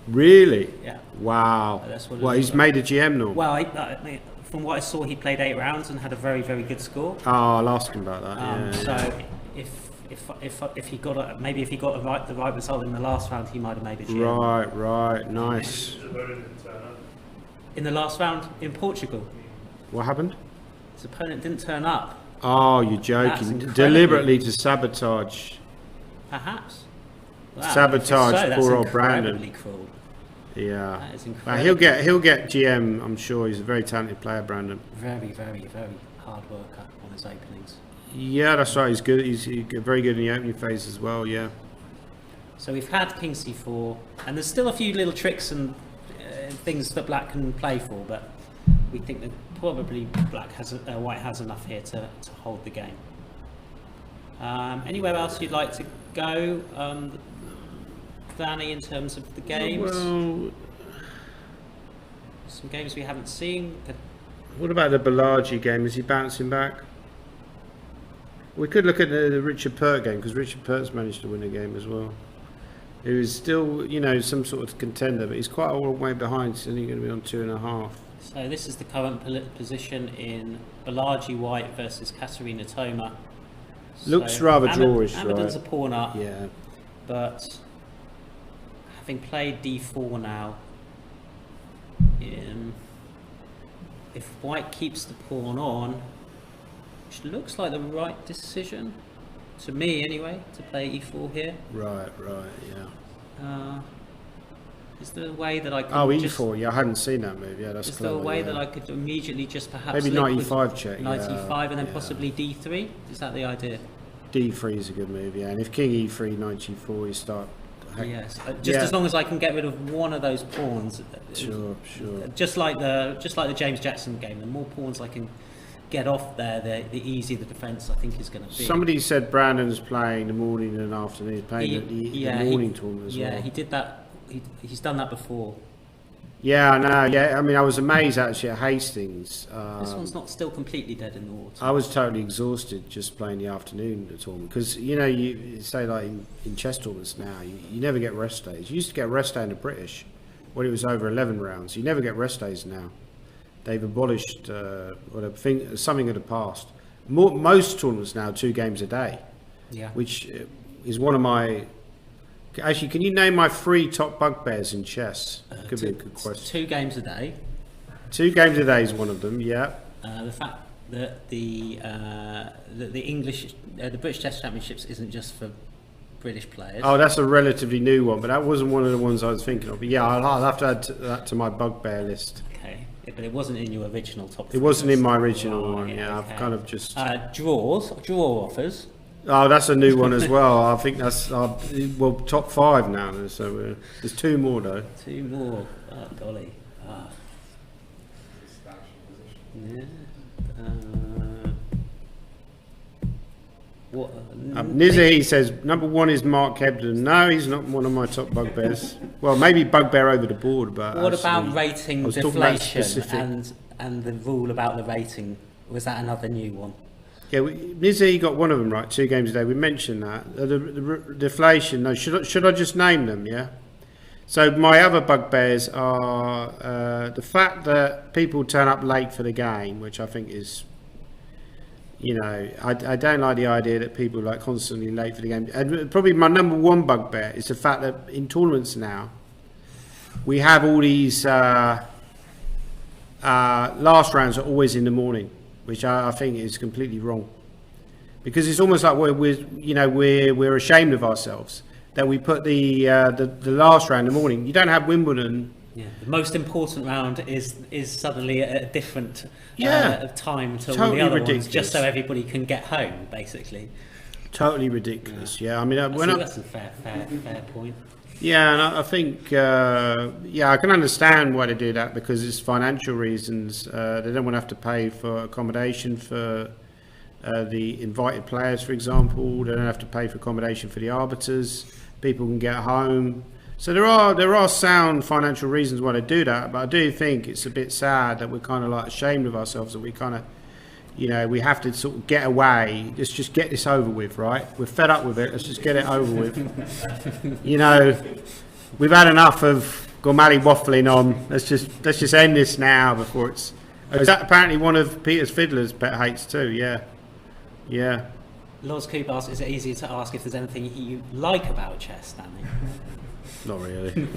Really?
Yeah.
Wow.
That's what.
Well, he's made a GM rule.
Well, from what I saw, he played 8 rounds and had a very, very good score.
Oh, I'll ask him about that.
So if he got maybe if he got the right result in the last round, he might have made a GM.
Right, nice.
In the last round in Portugal.
What happened?
His opponent didn't turn up.
Oh, you're joking. Deliberately to sabotage.
Perhaps. Wow,
Sabotage poor old Brandon.
Cruel.
Yeah.
That is incredible.
He'll get GM, I'm sure. He's a very talented player, Brandon.
Very, very, very hard worker on his openings.
Yeah, that's right. He's good. He's very good in the opening phase as well, yeah.
So we've had king c4, and there's still a few little tricks and things that black can play for, but we think that probably white has enough here to hold the game. Anywhere else you'd like to go, Danny, in terms of the games?
Well,
some games we haven't seen.
What about the Balaji game? Is he bouncing back? We could look at the Richard Pert game, because Richard Pert's managed to win a game as well. He was still, some sort of contender, but he's quite a long way behind. He's only going to be on 2.5.
So this is the current position in Balaji White versus Katerina Toma.
Looks rather drawish,
Amadon's
right?
a pawn up.
Yeah.
But having played d4 now, if White keeps the pawn on, which looks like the right decision, to me anyway, to play e4 here.
Right, yeah.
Is there a way that I could
e4, yeah, I hadn't seen that move. Yeah, that's
Is
clever,
there a way that I could immediately just perhaps...
Maybe knight e5 check,
Knight e5 and then possibly d3? Is that the idea?
d3 is a good move, yeah. And if king e3, knight g4, you start...
Yes, as long as I can get rid of one of those pawns.
Sure.
Just like the James Jackson game, the more pawns I can get off there, the easier the defence I think is going to be.
Somebody said Brandon's playing the morning and afternoon. He's playing the morning tournament as well.
Yeah, he did that. He's done that before.
Yeah, I know. Yeah, I mean, I was amazed actually at Hastings.
This one's not still completely dead in the water.
I was totally exhausted just playing the afternoon tournament because you say like in chess tournaments now, you never get rest days. You used to get rest day in the British when it was over 11 rounds. You never get rest days now. They've abolished something of the past. Most tournaments now 2 games a day.
Yeah.
Which is one of my. Actually, can you name my 3 top bugbears in chess? Could be a good question.
2 games a day.
2 games a day is one of them. Yeah.
The fact that the English, the British Chess Championships isn't just for British players.
Oh, that's a relatively new one, but that wasn't one of the ones I was thinking of. But yeah, I'll have to add that to my bugbear list.
Okay, yeah, but it wasn't in your original top.
It wasn't in my original one. Yeah,
okay.
I've kind of just
draw offers.
Oh, that's a new one as well. I think that's top 5 now. So there's 2 more though.
2 more. Oh, golly. Yeah.
Nizzy says number 1 is Mark Hebden. No, he's not one of my top bugbears. Well, maybe bugbear over the board, but
what about rating deflation and the rule about the rating? Was that another new one?
Yeah, Nizzy got one of them right. 2 games a day. We mentioned that the deflation. No, should I just name them? Yeah. So my other bugbears are the fact that people turn up late for the game, which I think is, I don't like the idea that people are constantly late for the game. And probably my number 1 bugbear is the fact that in tournaments now, we have all these last rounds are always in the morning, which I think is completely wrong. Because it's almost like we're ashamed of ourselves that we put the last round in the morning. You don't have Wimbledon.
Yeah, the most important round is suddenly at a different time to all
Totally
the other
ridiculous.
ones, just so everybody can get home, basically.
Totally ridiculous. Yeah, I mean,
That's a fair point.
Yeah, and I think I can understand why they do that, because it's financial reasons. They don't want to have to pay for accommodation for the invited players, for example. They don't have to pay for accommodation for the arbiters. People can get home. So there are sound financial reasons why they do that, but I do think it's a bit sad that we're kind of like ashamed of ourselves, that we kind of, we have to sort of get away. Let's just get this over with, right? We're fed up with it. Let's just get it over with. We've had enough of Gormally waffling on. Let's just end this now before it's. Is that apparently one of Peter's Fiddler's pet hates too? Yeah.
Lord Coop asks, is it easier to ask if there's anything you like about chess, Stanley?
Not really.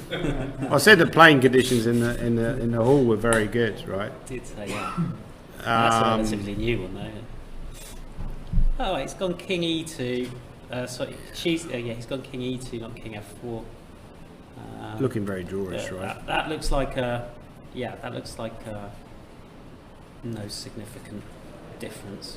I said the playing conditions in the hall were very good, right?
I did say that's a relatively new one, though. Oh, it's gone King E2. He's gone King E2, not King F4.
Looking very drawish, right?
That looks like no significant difference.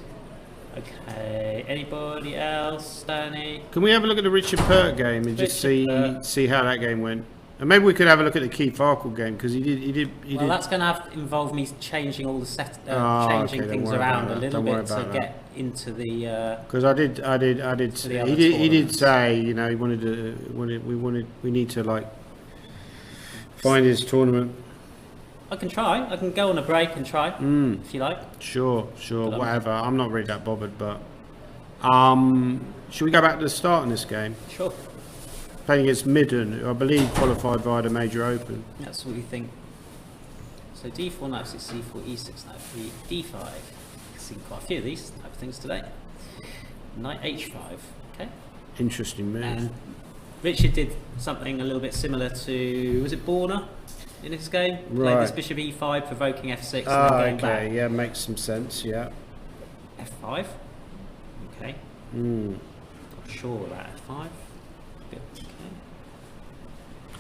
Okay, anybody else, Danny?
Can we have a look at the Richard Pert game and just see how that game went? And maybe we could have a look at the Keith Farkle game, because he did.
Well, that's going to involve me changing all the changing things around a little bit to get into the.
Because I did. He did say, he we need to like find his tournament.
I can try. I can go on a break and try if you like.
Sure, whatever. I'm not really that bothered, but should we go back to the start in this game?
Sure.
Playing against Midden, who I believe qualified via the Major Open.
That's what you think. So D4, knight 6, C4, E6, knight 3, D5. I've seen quite a few of these type of things today. Knight H5. Okay.
Interesting move.
And Richard did something a little bit similar to, was it Borna in this game?
Right.
Played this bishop E5, provoking F6, and then going back.
Yeah, makes some sense. Yeah.
F5. Okay. Not sure about F5. Good. Okay.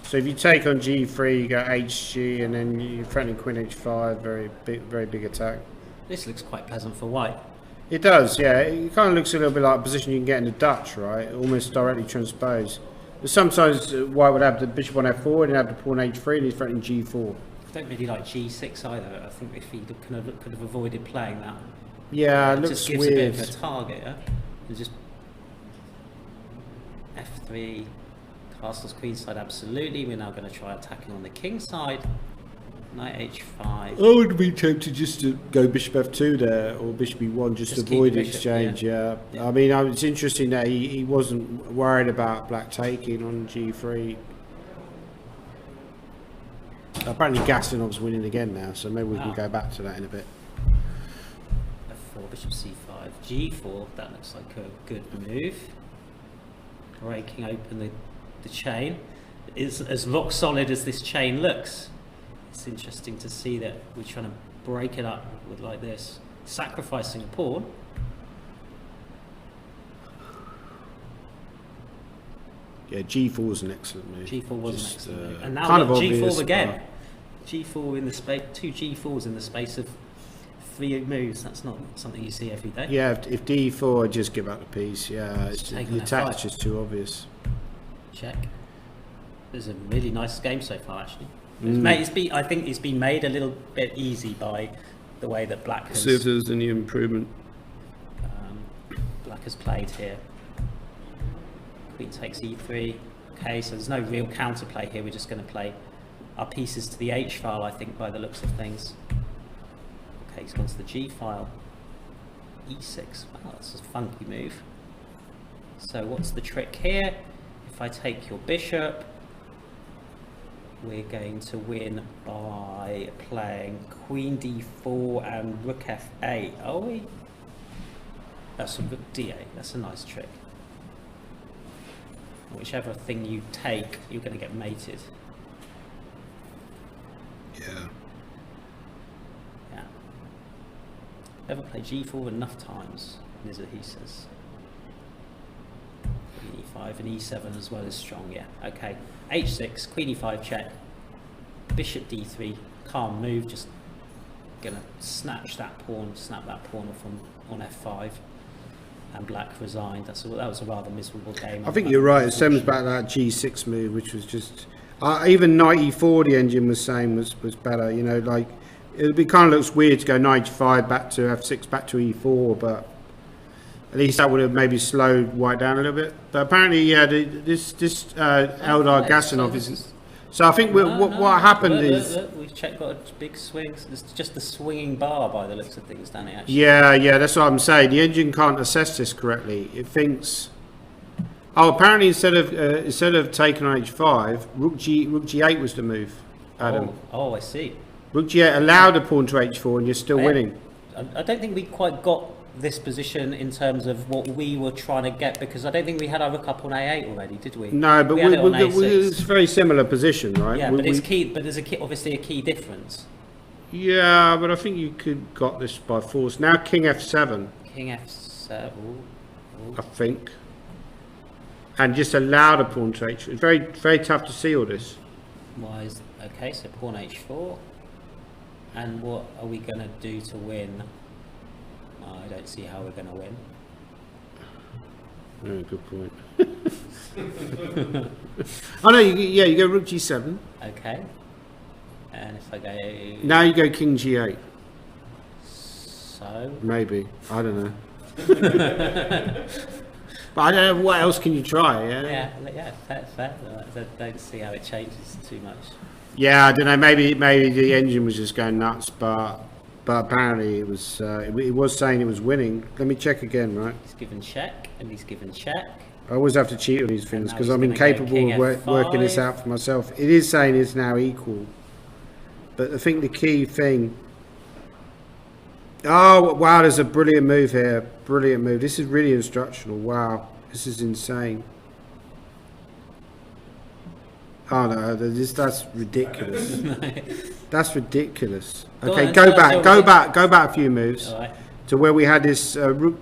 So if you take on G3, you go HG, and then you threaten Queen H5. Very big attack.
This looks quite pleasant for white.
It does, yeah. It kind of looks a little bit like a position you can get in the Dutch, right? Almost directly transposed. But sometimes white would have the bishop on F4 and have the pawn H3, and he's threatening G4.
I don't really like G6 either. I think if he could have avoided playing that.
Yeah, it
It
looks
just gives
weird.
a bit of a target, yeah? And just F3, castles queenside, absolutely. We're now going to try attacking on the king side. Knight H5.
I would be tempted just to go bishop F2 there, or bishop E1, just to avoid
bishop,
exchange, yeah. I mean, it's interesting that he wasn't worried about black taking on G3. Apparently Gastinov's winning again now, so maybe we can go back to that in a bit.
F4, bishop C5, G4, that looks like a good move. Breaking open the chain. Is as rock solid as this chain looks. It's interesting to see that we're trying to break it up with like this, sacrificing a pawn.
Yeah, G4 is an excellent move.
G4 was an excellent move. And now
kind of
G4
obvious,
again. G4 in the space, 2 G4s in the space of 3 moves. That's not something you see every day.
Yeah, if D4, just give up the piece. Yeah, the attack's just too obvious.
Check. It's a really nice game so far, actually. I think it's been made a little bit easy by the way that Black has.
See if there's any improvement.
Black has played here. Queen takes E3. Okay, so there's no real counterplay here. We're just going to play our pieces to the H file, I think, by the looks of things. Okay, he's gone to the G file. E6. Wow, that's a funky move. So what's the trick here? If I take your bishop, we're going to win by playing Queen D4 and Rook F8. Are we? That's a Rook D8. That's a nice trick. Whichever thing you take, you're going to get mated.
Yeah.
Never played G4 enough times, he says. Queen E5 and E7 as well is strong, yeah. Okay, H6, Queen E5 check, Bishop D3, calm move, just gonna snap that pawn off on F5, and black resigned. That was a rather miserable game.
I think you're right. It stems back to that G6 move, which was just even knight E4. The engine was saying was better. You know, like it kind of looks weird to go knight G5 back to F6 back to E4, but at least that would have maybe slowed white down a little bit. But apparently, yeah, this Eldar Gasanov is. So I think what happened is
we've got a big swing. It's just the swinging bar by the looks of things, Danny. Actually.
Yeah, that's what I'm saying. The engine can't assess this correctly. It thinks, oh, apparently instead of taking on H5, Rook G8 was the move. Adam.
Oh, I see.
Rook G8 allowed a pawn to H4, and you're still winning.
I don't think we quite got this position in terms of what we were trying to get, because I don't think we had our rook up on A8 already, did we?
No, but it's a very similar position, right?
Yeah, but it's key. But there's obviously a key difference.
Yeah, but I think you could got this by force. Now King F7.
King F7. Ooh.
I think. And just allowed a pawn to H4. It's very, very tough to see all this.
Okay, so pawn H4. And what are we going to do to win? I don't see how we're going to win.
Oh, good point. Oh no, you go Rook G7.
Okay. And if I go...
Now you go King G8.
So?
Maybe. I don't know. But I don't know, what else can you try?
Yeah, fair. I don't see how it changes too much.
Yeah, I don't know, maybe the engine was just going nuts, but apparently it was saying it was winning. Let me check again, right?
He's given check, and he's given check.
I always have to cheat on these things because I'm incapable of working this out for myself. It is saying it's now equal. But I think the key thing... Oh, wow, there's a brilliant move here. Brilliant move. This is really instructional. Wow, this is insane. Oh no, that's ridiculous. That's ridiculous. Okay, go back a few moves to where we had this rook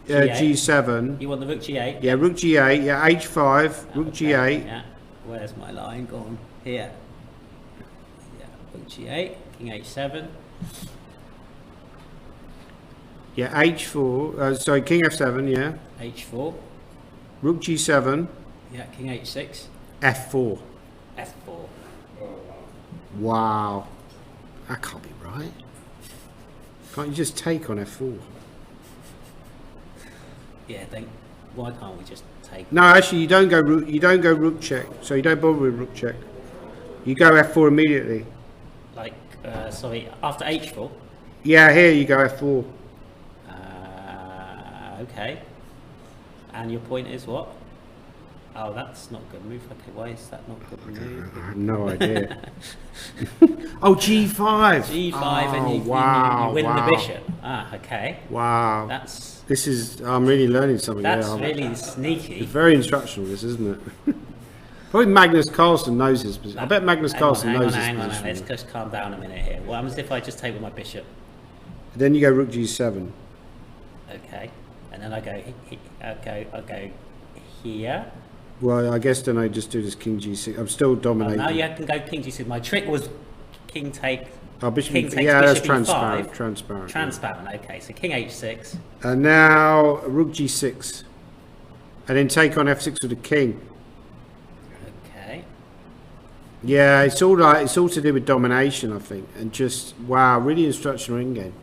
G7.
You want the rook G8?
Yeah, rook G8. Yeah, H5, rook G8.
Yeah. Where's my line gone? Here. Yeah, rook G8, King H7.
Yeah, H4. Sorry, King F7. Yeah.
H4.
Rook G7.
Yeah, King H6.
F4.
F4.
Wow, that can't be right. Can't you just take on F4?
Yeah, why can't we just take?
No, actually, you don't go rook check. So you don't bother with rook check. You go F4 immediately.
Like, sorry, after H4.
Yeah, here you go F4.
Okay. And your point is what? Oh, that's not a good move. Okay, why is that not a good move?
I have no idea. Oh, G5.
G5, and you win the bishop. Ah, okay.
Wow. I'm really learning something.
That's really sneaky.
It's very instructional, this, isn't it? Probably Magnus Carlsen knows his position. I bet Magnus Carlsen knows his position.
Let's just calm down a minute here. What happens if I just take with my bishop?
Then you go rook G7.
Okay. And then I go here.
Well, I guess then I just do this King G6. I'm still dominating.
Now you can go King G6. My trick was King take.
Oh, bishop.
King takes
yeah,
bishop
that's transparent.
E5.
Transparent.
Transparent. Yeah. Okay, so King H6.
And now rook G6, and then take on F6 with the king.
Okay.
Yeah, it's all to do with domination, I think, and just wow, really instructional in game.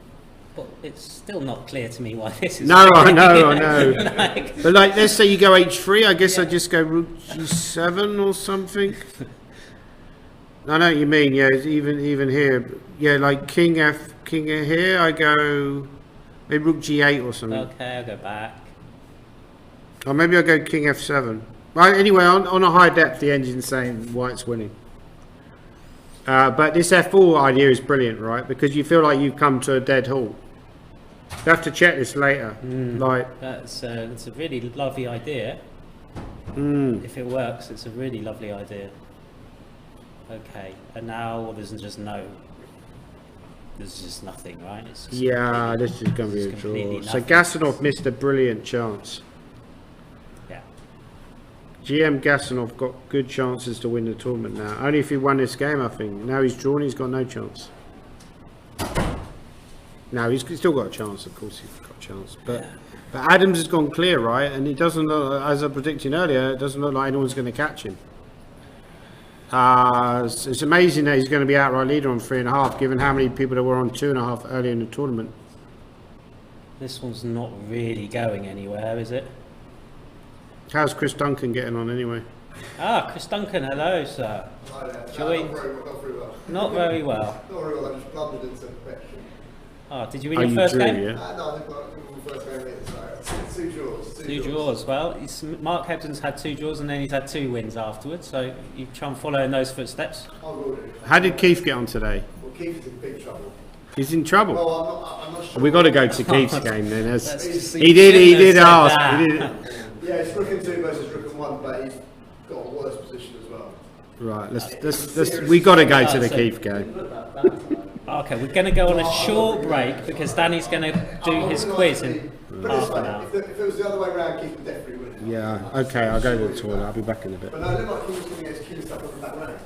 But it's still not clear to me why this is.
No, I know. But like, let's say you go H3. I guess I just go rook G7 or something. I know what you mean. Yeah, even here. Yeah, like king here. I go maybe rook G8 or something.
Okay, I'll go back.
Or maybe I'll go king F7. Right. Anyway, on a high depth, the engine's saying white's winning. But this F4 idea is brilliant, right? Because you feel like you've come to a dead halt. You have to check this later. Like
it's a really lovely idea. If it works, it's a really lovely idea. Okay, and now there's just no there's just nothing, right? It's just
Yeah, this is going to be a
completely
draw. So
nothing.
Gasanov missed a brilliant chance.
Yeah.
GM Gasanov got good chances to win the tournament now. Only if he won this game, I think. Now he's drawn, he's got no chance. No, he's still got a chance, of course he's got a chance. But Adams has gone clear, right? And it doesn't look, as I predicted earlier, it doesn't look like anyone's going to catch him. It's amazing that he's going to be outright leader on 3.5, given how many people there were on 2.5 earlier in the tournament.
This one's not really going anywhere, is it?
How's Chris Duncan getting on anyway?
Ah, Chris Duncan, hello, sir.
Hi there.
Joined.
Not very well.
Not very well.
Not very well. I just blundered into perfection.
Oh, did you win your first
drew,
game?
yeah?
No, I think the first game is two draws.
Two draws. Well, Mark Hebden's had 2 draws and then he's had 2 wins afterwards. So you try and follow in those footsteps.
I will do.
How did Keith get on today?
Well, Keith is in big trouble.
He's in trouble.
Well, I'm not sure.
We got to go to Keith's game then.
That's-
He did ask.
that.
He did.
Yeah, it's Rook and 2 versus Rook and 1, but he's got a worse position as well.
Right, let's we got to go to the Keith game.
Okay, we're going to go on a short break because Danny's going to do his quiz in half an hour.
If it was the other way around, Keith would definitely win.
Yeah, okay, I'll go to the toilet. I'll be back in a bit.
But no, it looked like he was going to get killing stuff on the back round.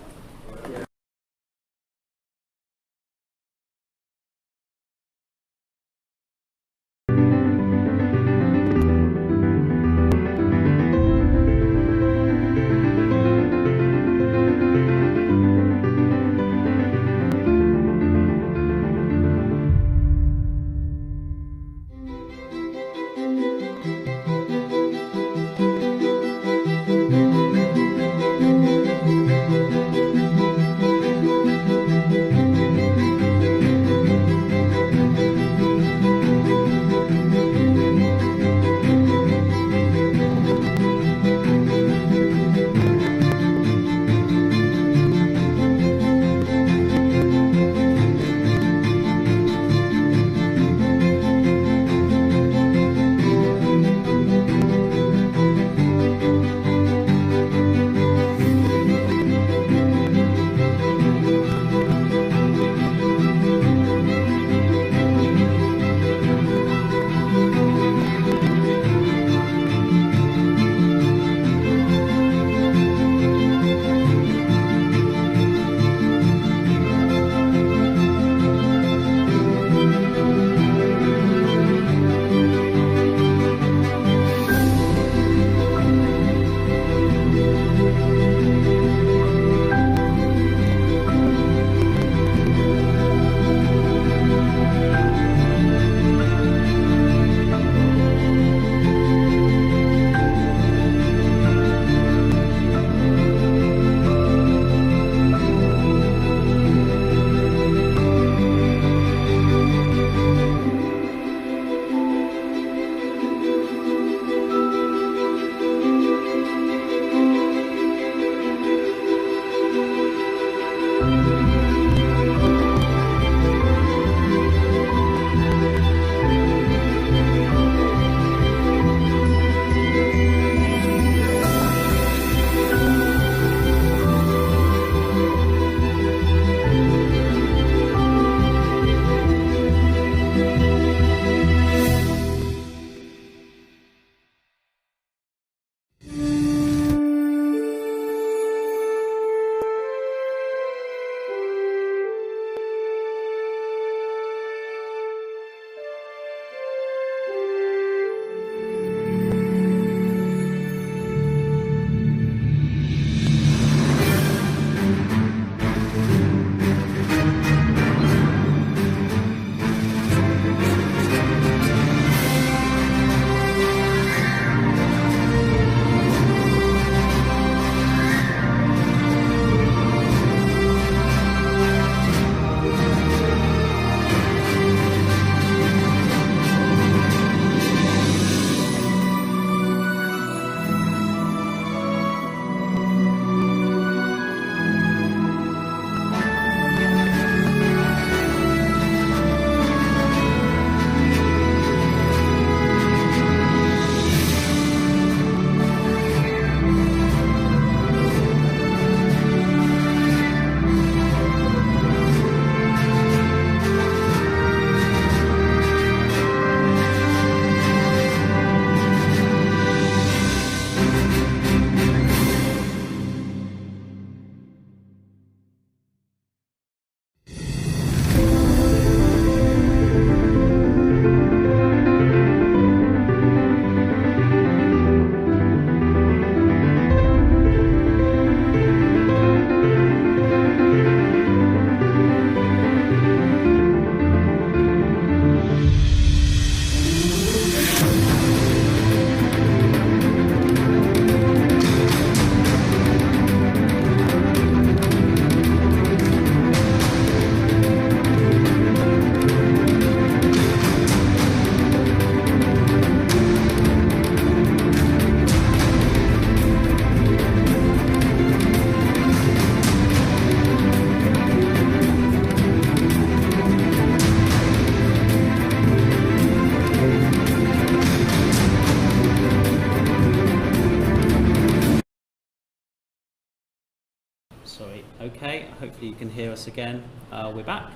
Okay, hopefully you can hear us again. We're back.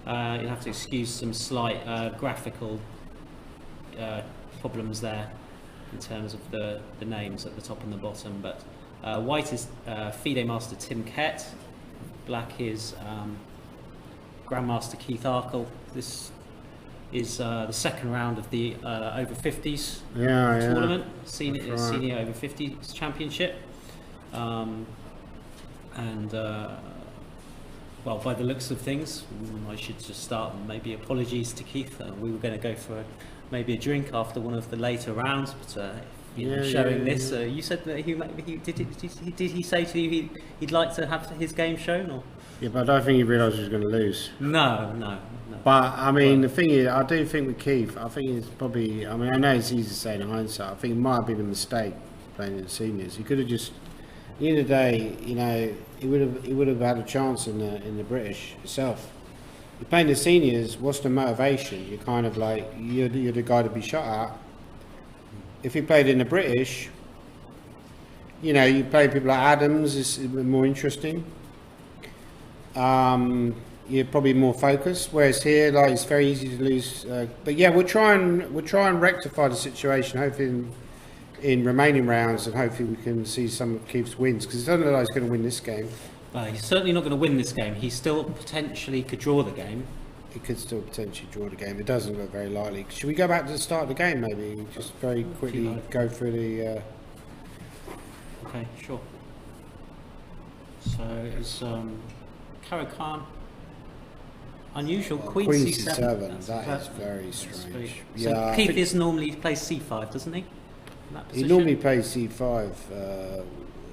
You'll have to excuse some slight graphical problems there in terms of the names at the top and the bottom, but white is FIDE Master Tim Kett, black is Grandmaster Keith Arkle. This is the second round of the over 50s tournament, senior over 50s championship, and well, by the looks of things, I should just start. Maybe apologies to Keith. We were going to go for maybe a drink after one of the later rounds, but showing this, you said that did he say to you he'd like to have his game shown, or?
Yeah, but I don't think he realised he was going to lose.
No.
But I mean, the thing is, I do think with Keith, I think it's probably. I mean, I know it's easy to say in hindsight. I think it might have been a mistake playing in the seniors. He could have just. At the end of the day, you know, he would have had a chance in the British itself. You're playing the seniors. What's the motivation? You're kind of like you're the guy to be shot at. If you played in the British, you know, you play people like Adams. It's more interesting. You're probably more focused. Whereas here, like, it's very easy to lose. But yeah, we'll try and rectify the situation. Hopefully. In remaining rounds, and hopefully we can see some of Keith's wins, because it doesn't look like he's going to win this game.
He's certainly not going to win this game. He still potentially could draw the game.
He could still potentially draw the game. It doesn't look very likely. Should we go back to the start of the game, maybe? Just very quickly go through the...
Okay, sure. So it's Caro-Kann. Unusual, Queen C7.
That is very strange.
So Keith is normally plays C5, doesn't he?
He normally plays C5,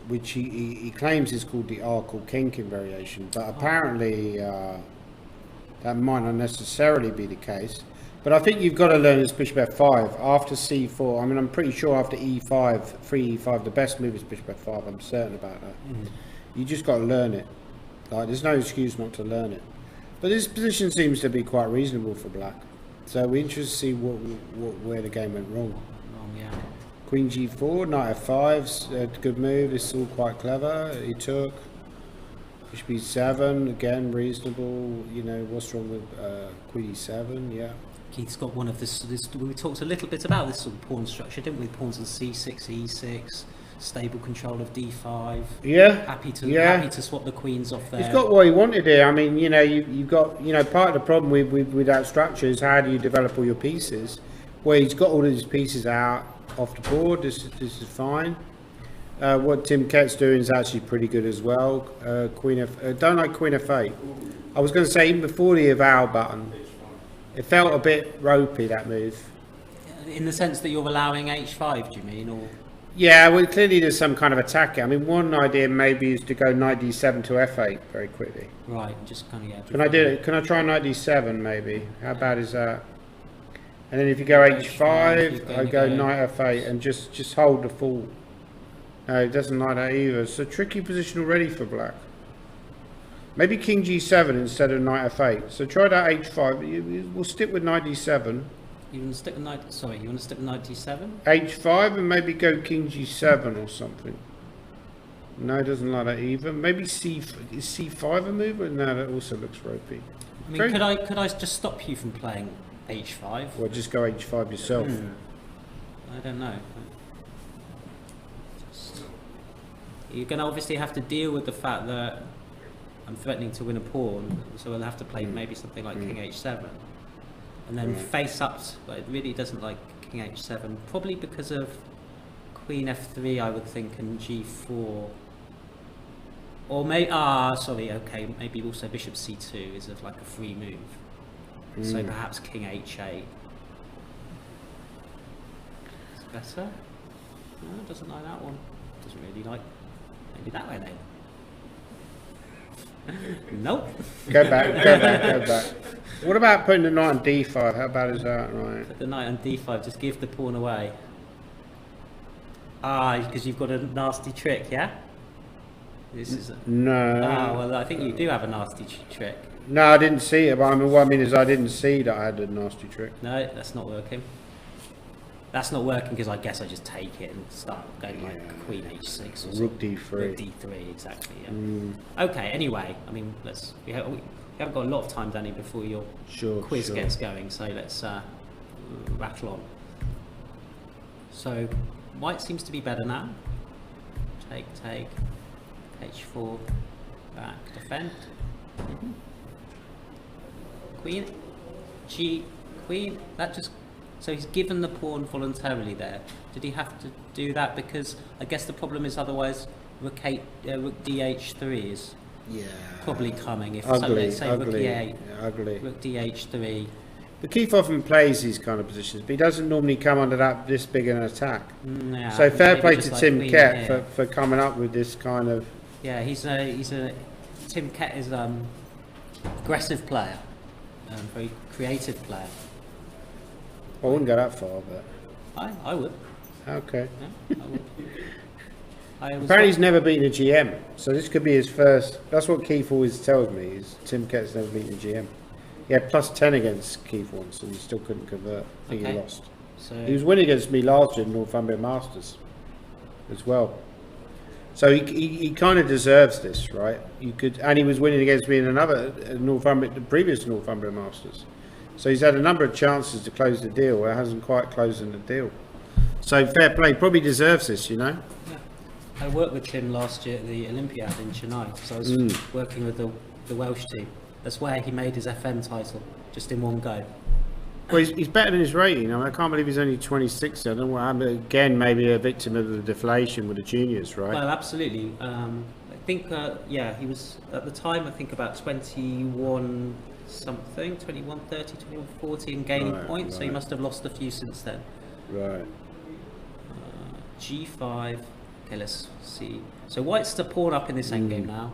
which he claims is called the Arkle Kenkin variation, but apparently that might not necessarily be the case. But I think you've got to learn this bishop F5 after C4. I mean, I'm pretty sure after E5, free E5, the best move is bishop F5. I'm certain about that. You just got to learn it. Like, there's no excuse not to learn it. But this position seems to be quite reasonable for black. So we're interested to see where the game went wrong. Queen G4, Knight F5's a good move. This is all quite clever. He took Bishop E7, again reasonable. You know, what's wrong with Queen E7? Yeah.
Keith's got one of this. We talked a little bit about this sort of pawn structure, didn't we? Pawns on C6, E6, stable control of D5.
Yeah.
Happy to swap the queens off there.
He's got what he wanted here. I mean, you know, you've got, you know, part of the problem with that structure is how do you develop all your pieces? Well, he's got all of his pieces out off the board. This is fine. What Tim Kett's doing is actually pretty good as well. Queen F. Don't like Queen F8. I was going to say even before the eval button, it felt a bit ropey, that move.
In the sense that you're allowing H5, do you mean, or?
Yeah, well, clearly there's some kind of attack. I mean, one idea maybe is to go Knight D7 to F8 very quickly.
Right, just kind of
Can I do it? Can I try Knight D7 maybe? How bad is that? And then if you go H5, I go Knight F8 and just hold the full. No, it doesn't like that either. It's a tricky position already for black. Maybe King G7 instead of Knight F8. So try that H5. We'll stick with Knight D7.
You want to stick with Knight? Sorry, you want to stick with Knight D7?
H5 and maybe go King G7 or something. No, it doesn't like that either. Maybe is C5 a move? But no, that also looks ropey.
I mean, could I just stop you from playing H5?
Or just go H5 yourself?
I don't know. You're going to obviously have to deal with the fact that I'm threatening to win a pawn, so we'll have to play maybe something like King H7. And then face up, but it really doesn't like King H7, probably because of Queen F3, I would think, and G4. Or maybe, maybe also Bishop C2 is like a free move. So perhaps King H8. It's better. No, it doesn't like that one. Doesn't really like. Maybe that way then. Nope.
Go back. What about putting the knight on D5? How bad is that? Right.
Put the knight on D5. Just give the pawn away. Because you've got a nasty trick, yeah? This is
no.
Well, I think you do have a nasty trick.
No, I didn't see it. But I mean, what I mean is, I didn't see that I had a nasty trick.
No, that's not working. That's not working because I guess I just take it and start going like Queen H6 or
Rook D3.
Rook D3, exactly. Yeah. Okay. Anyway, I mean, we haven't got a lot of time, Danny, before your quiz gets going. So let's rattle on. So White seems to be better now. Take, H4, back, defend. Queen, G, Queen. That just. So he's given the pawn voluntarily there. Did he have to do that? Because I guess the problem is otherwise Rook DH3 is probably coming. If let's say Rook E8, Rook DH3.
The Keith often plays these kind of positions, but he doesn't normally come under this big an attack. So fair play to Tim Kett for coming up with this kind of.
Yeah, Tim Kett is aggressive player, very creative player.
I wouldn't go that far, but
I would.
Okay.
Yeah, I would.
Apparently he's never beaten a GM, so this could be his first. That's what Keith always tells me, is Tim Kett's never beaten a GM. He had +10 against Keith once and he still couldn't convert. I think he lost. So he was winning against me last year in Northumbria Masters as well. So he kind of deserves this, right? And he was winning against me in the previous Northumbria Masters. So he's had a number of chances to close the deal. It hasn't quite closed in the deal. So fair play. Probably deserves this, you know.
Yeah. I worked with him last year at the Olympiad in Chennai. So I was working with the Welsh team. That's where he made his FM title, just in one go.
Well, he's better than his rating. I can't believe he's only 26. I don't know what happened. Again, maybe a victim of the deflation with the juniors, right?
Well, absolutely. I think, he was at the time, I think about 21 something, 21 30, 21 40 and gaining points, so he must have lost a few since then.
Right.
G5. Okay, let's see. So White's the pawn up in this endgame now.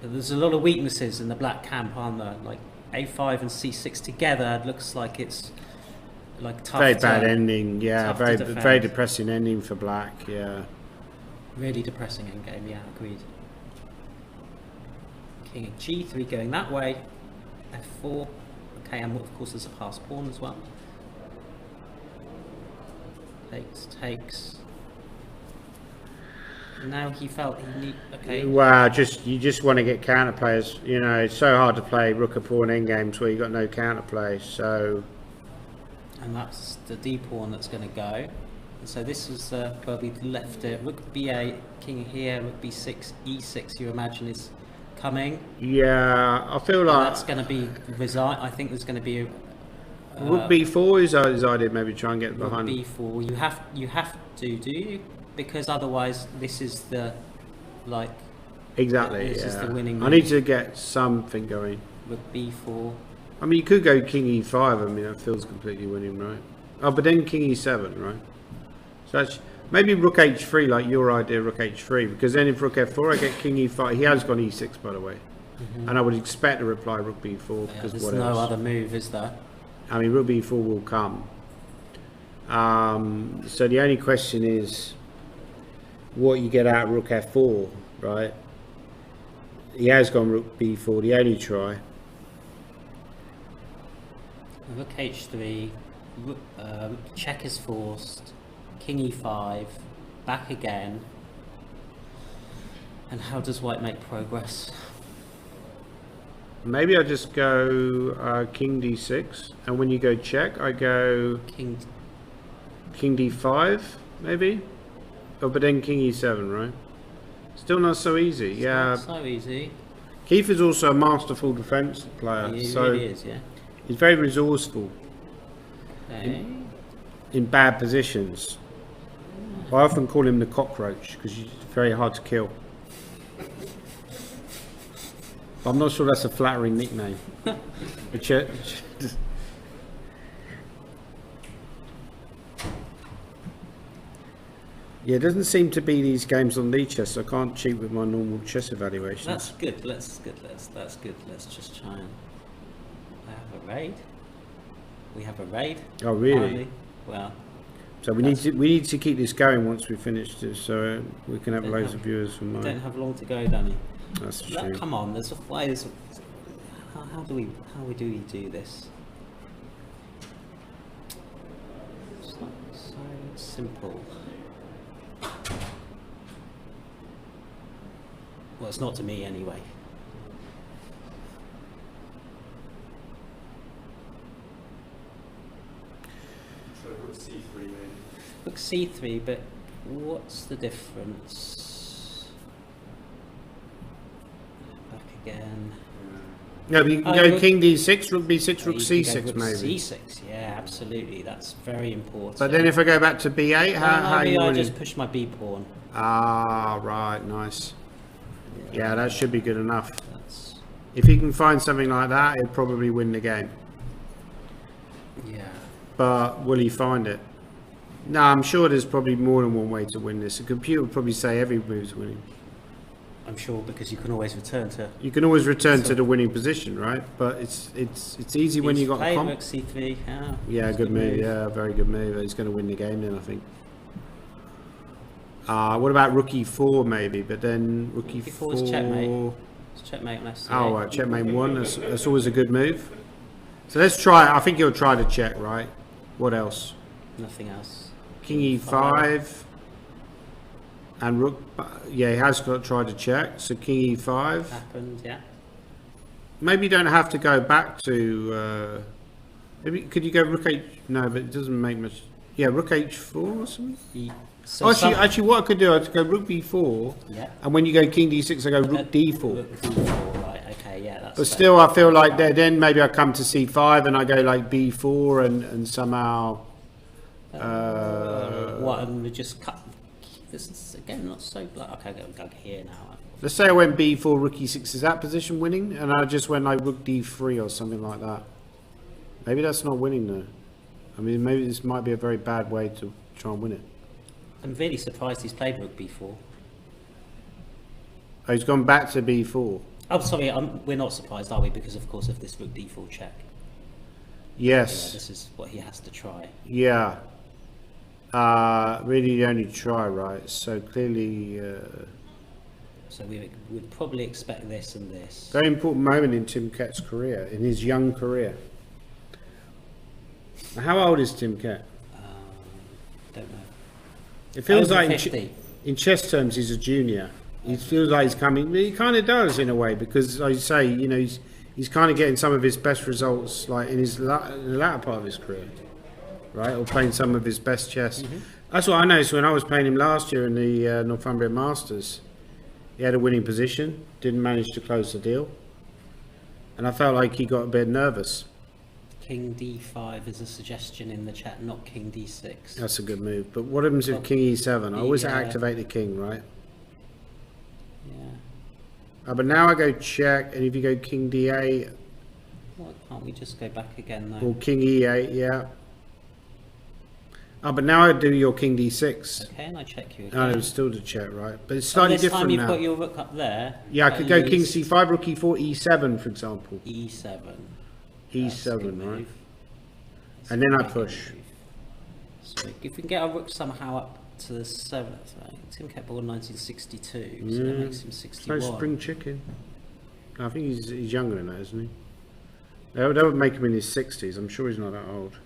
There's a lot of weaknesses in the black camp, aren't there? Like A5 and C6 together, it looks like it's like tough.
Very bad ending, yeah. Very depressing ending for black, yeah.
Really depressing endgame, yeah, agreed. King at G3 going that way. F4. Okay, and of course there's a passed pawn as well. Takes. Now he felt he need. Okay.
Wow, you just want to get counter players. You know, it's so hard to play rook and pawn endgames where you got no counter play. So.
And that's the D pawn that's going to go. And so this is where we left it. Rook B8, king here. Rook B6, E6. You imagine is coming.
Yeah, I feel like
that's going to be resign. I think there's going to be.
Rook B4 is his idea. Maybe try and get behind.
Rook B4. You have to, do you? Because otherwise, this is the
exactly.
This is the winning move.
I need to get something going.
Rook B4.
I mean, you could go King E5. I mean, that feels completely winning, right? Oh, but then King E7, right? So that's maybe Rook H3, like your idea, Rook H3. Because then if Rook F4, I get King E5. He has gone E6, by the way. And I would expect to reply Rook B4.
Yeah,
because
there's no other move, is there?
I mean, Rook B4 will come. So the only question is what you get out of Rook F4, right? He has gone Rook B4, the only try.
Rook H3, check is forced, King E5, back again. And how does White make progress?
Maybe I just go King D6, and when you go check, I go King D5, maybe? Oh, but then King E7, right? Still not so easy. Yeah.
Not so easy.
Keith is also a masterful defense player.
He
so
really is, yeah.
He's very resourceful.
Okay.
In bad positions. I often call him the cockroach because he's very hard to kill. I'm not sure that's a flattering nickname. Yeah, it doesn't seem to be these games on lead chess. So I can't cheat with my normal chess evaluations.
That's good. That's good. Let's just try and have a raid. We have a raid.
Oh, really?
Apparently. Well.
So we need to keep this going once we finish this, so we can have loads of viewers from mine.
We don't have long to go, Danny.
That's true.
Come on, there's a way. How do we do this? Simple. Well, it's not to me anyway.
So rook c3 maybe.
Rook c3, but what's the difference? Back again.
No, but you can go king d6, rook b6, rook
You can
c6
go rook
maybe.
c6, yeah, absolutely. That's very important.
But then if I go back to b8, how are you
I
winning?
just push my b pawn.
Ah, right, nice. Yeah, that should be good enough.
That's,
If he can find something like that, he'll probably win the game.
yeah.
But will he find it? No, I'm sure there's probably more than one way to win this. A computer would probably say every move's winning.
I'm sure, because you can always return to.
You can always return to the winning position, right? But it's easy when you got
played
comp.
rook c3.
Yeah, good move. Yeah, very good move. He's going to win the game then, I think. What about rook e4 maybe? But then rook e4
is checkmate. It's checkmate on f3.
Oh, right, checkmate 1. That's always a good move. So let's try it. I think he'll try to check, right? What else?
Nothing else.
King e5. And rook, yeah, he has got tried to check. So king e5.
Happened, yeah.
Maybe you don't have to go back to. Maybe could you go rook h? No, but it doesn't make much. Yeah, rook h4 or something.
So
actually, what I could do, I could go rook b4.
Yeah.
And when you go king d6, I go rook d4.
Rook d4, right? Okay, yeah, that's.
But still, I feel like then maybe I come to c5 and I go like b4 and somehow.
What? And we just cut. This is again not so. Okay, go here now.
Let's say I went b4, rook e6. Is that position winning? And I just went like rook d3 or something like that. Maybe that's not winning though. I mean, maybe this might be a very bad way to try and win it.
I'm really surprised he's played rook b4.
Oh, he's gone back to b4.
Oh, sorry, we're not surprised, are we? Because of course of this rook d4 check.
Yes.
Yeah, this is what he has to try.
Yeah. Really, you only try, right? So clearly.
So we would probably expect this and this.
Very important moment in Tim Kett's career, in his young career. How old is Tim Kett?
Don't know.
It feels
Over
like
50.
in chess terms he's a junior. He feels like he's coming, but he kind of does in a way, because like you say, you know, he's kind of getting some of his best results like in the latter part of his career, right? Or playing some of his best chess. That's what I noticed when I was playing him last year in the Northumbria Masters. He had a winning position, didn't manage to close the deal, and I felt like he got a bit nervous.
King d5 is a suggestion in the chat, not king d6.
That's a good move. But what happens if king e7? I always activate the king, right?
Yeah.
But now I go check, and if you go king d8,
Why can't we just go back again though?
or king e8, yeah. But now I do your king d6.
Okay, and I check you again.
No, it's still to check, right? But it's slightly
this
different
time you've
now.
got your rook up there.
Yeah, I could go king
use
c5, rook e4, e7, for example.
e7. That's a
E7,
good
right?
move. That's
And then
a
I
very good
push.
move. So if we can get a rook somehow up to the 7th, right? Tim Kett born 1962, so that makes him
No
61.
spring chicken. I think he's younger than that, isn't he? That would make him in his 60s. I'm sure he's not that old.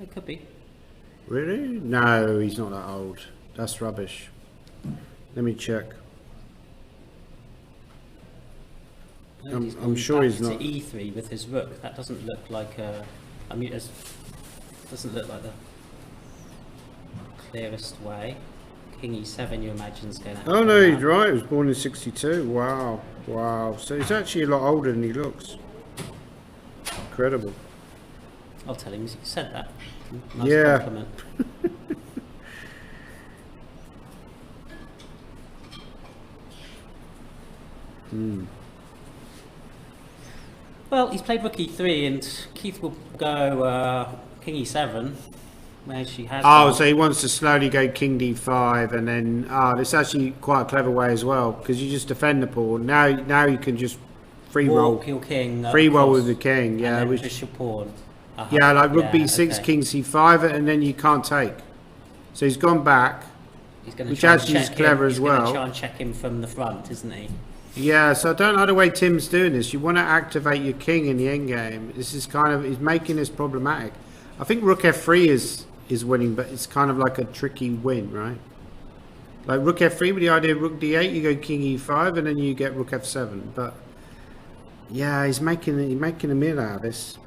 It could be.
Really? No, he's not that old. That's rubbish. Let me check.
No, he's
I'm
gone
sure he's
back
not.
to e3 with his rook. That doesn't look like a. I mean, it doesn't look like the clearest way. King e7, you imagine, is going to happen.
Oh no,
now.
he's right. He was born in 62. Wow. Wow. So he's actually a lot older than he looks. Incredible.
I'll tell him you said that. Nice
Yeah.
compliment. Well, he's played rook e3, and Keith will go king e7, where she has.
Oh,
gone.
so he wants to slowly go king d5, and then it's actually quite a clever way as well, because you just defend the pawn. Now you can just free roll,
Walk your king.
free roll
across,
with the king. Yeah,
and then
which,
push your pawn.
yeah, like rook
Yeah,
b6,
okay.
king c5, and then you can't take. So he's gone back.
He's gonna
which
try and
actually is
check
clever
him.
as
He's gonna
well.
try and check him from the front, isn't he?
Yeah, so I don't know the way Tim's doing this. You want to activate your king in the endgame. This is kind of, he's making this problematic. I think rook f3 is is winning, but it's kind of like a tricky win, right? Like rook f3 with the idea of rook d8, you go king e5, and then you get rook f7. But yeah, he's making a meal out of this.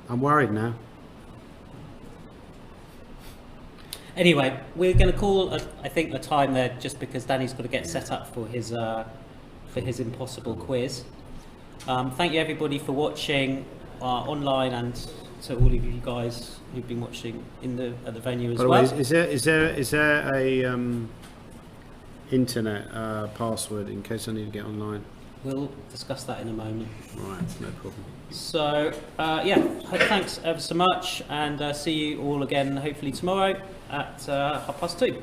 I'm worried now.
Anyway, we're going to call, I think, a time there just because Danny's got to get set up for his impossible quiz. Thank you everybody for watching online, and to all of you guys who've been watching at the venue as well.
By the way, is there a internet password in case I need to get online?
We'll discuss that in a moment.
Right, no problem.
So yeah, thanks ever so much, and see you all again hopefully tomorrow at 2:30.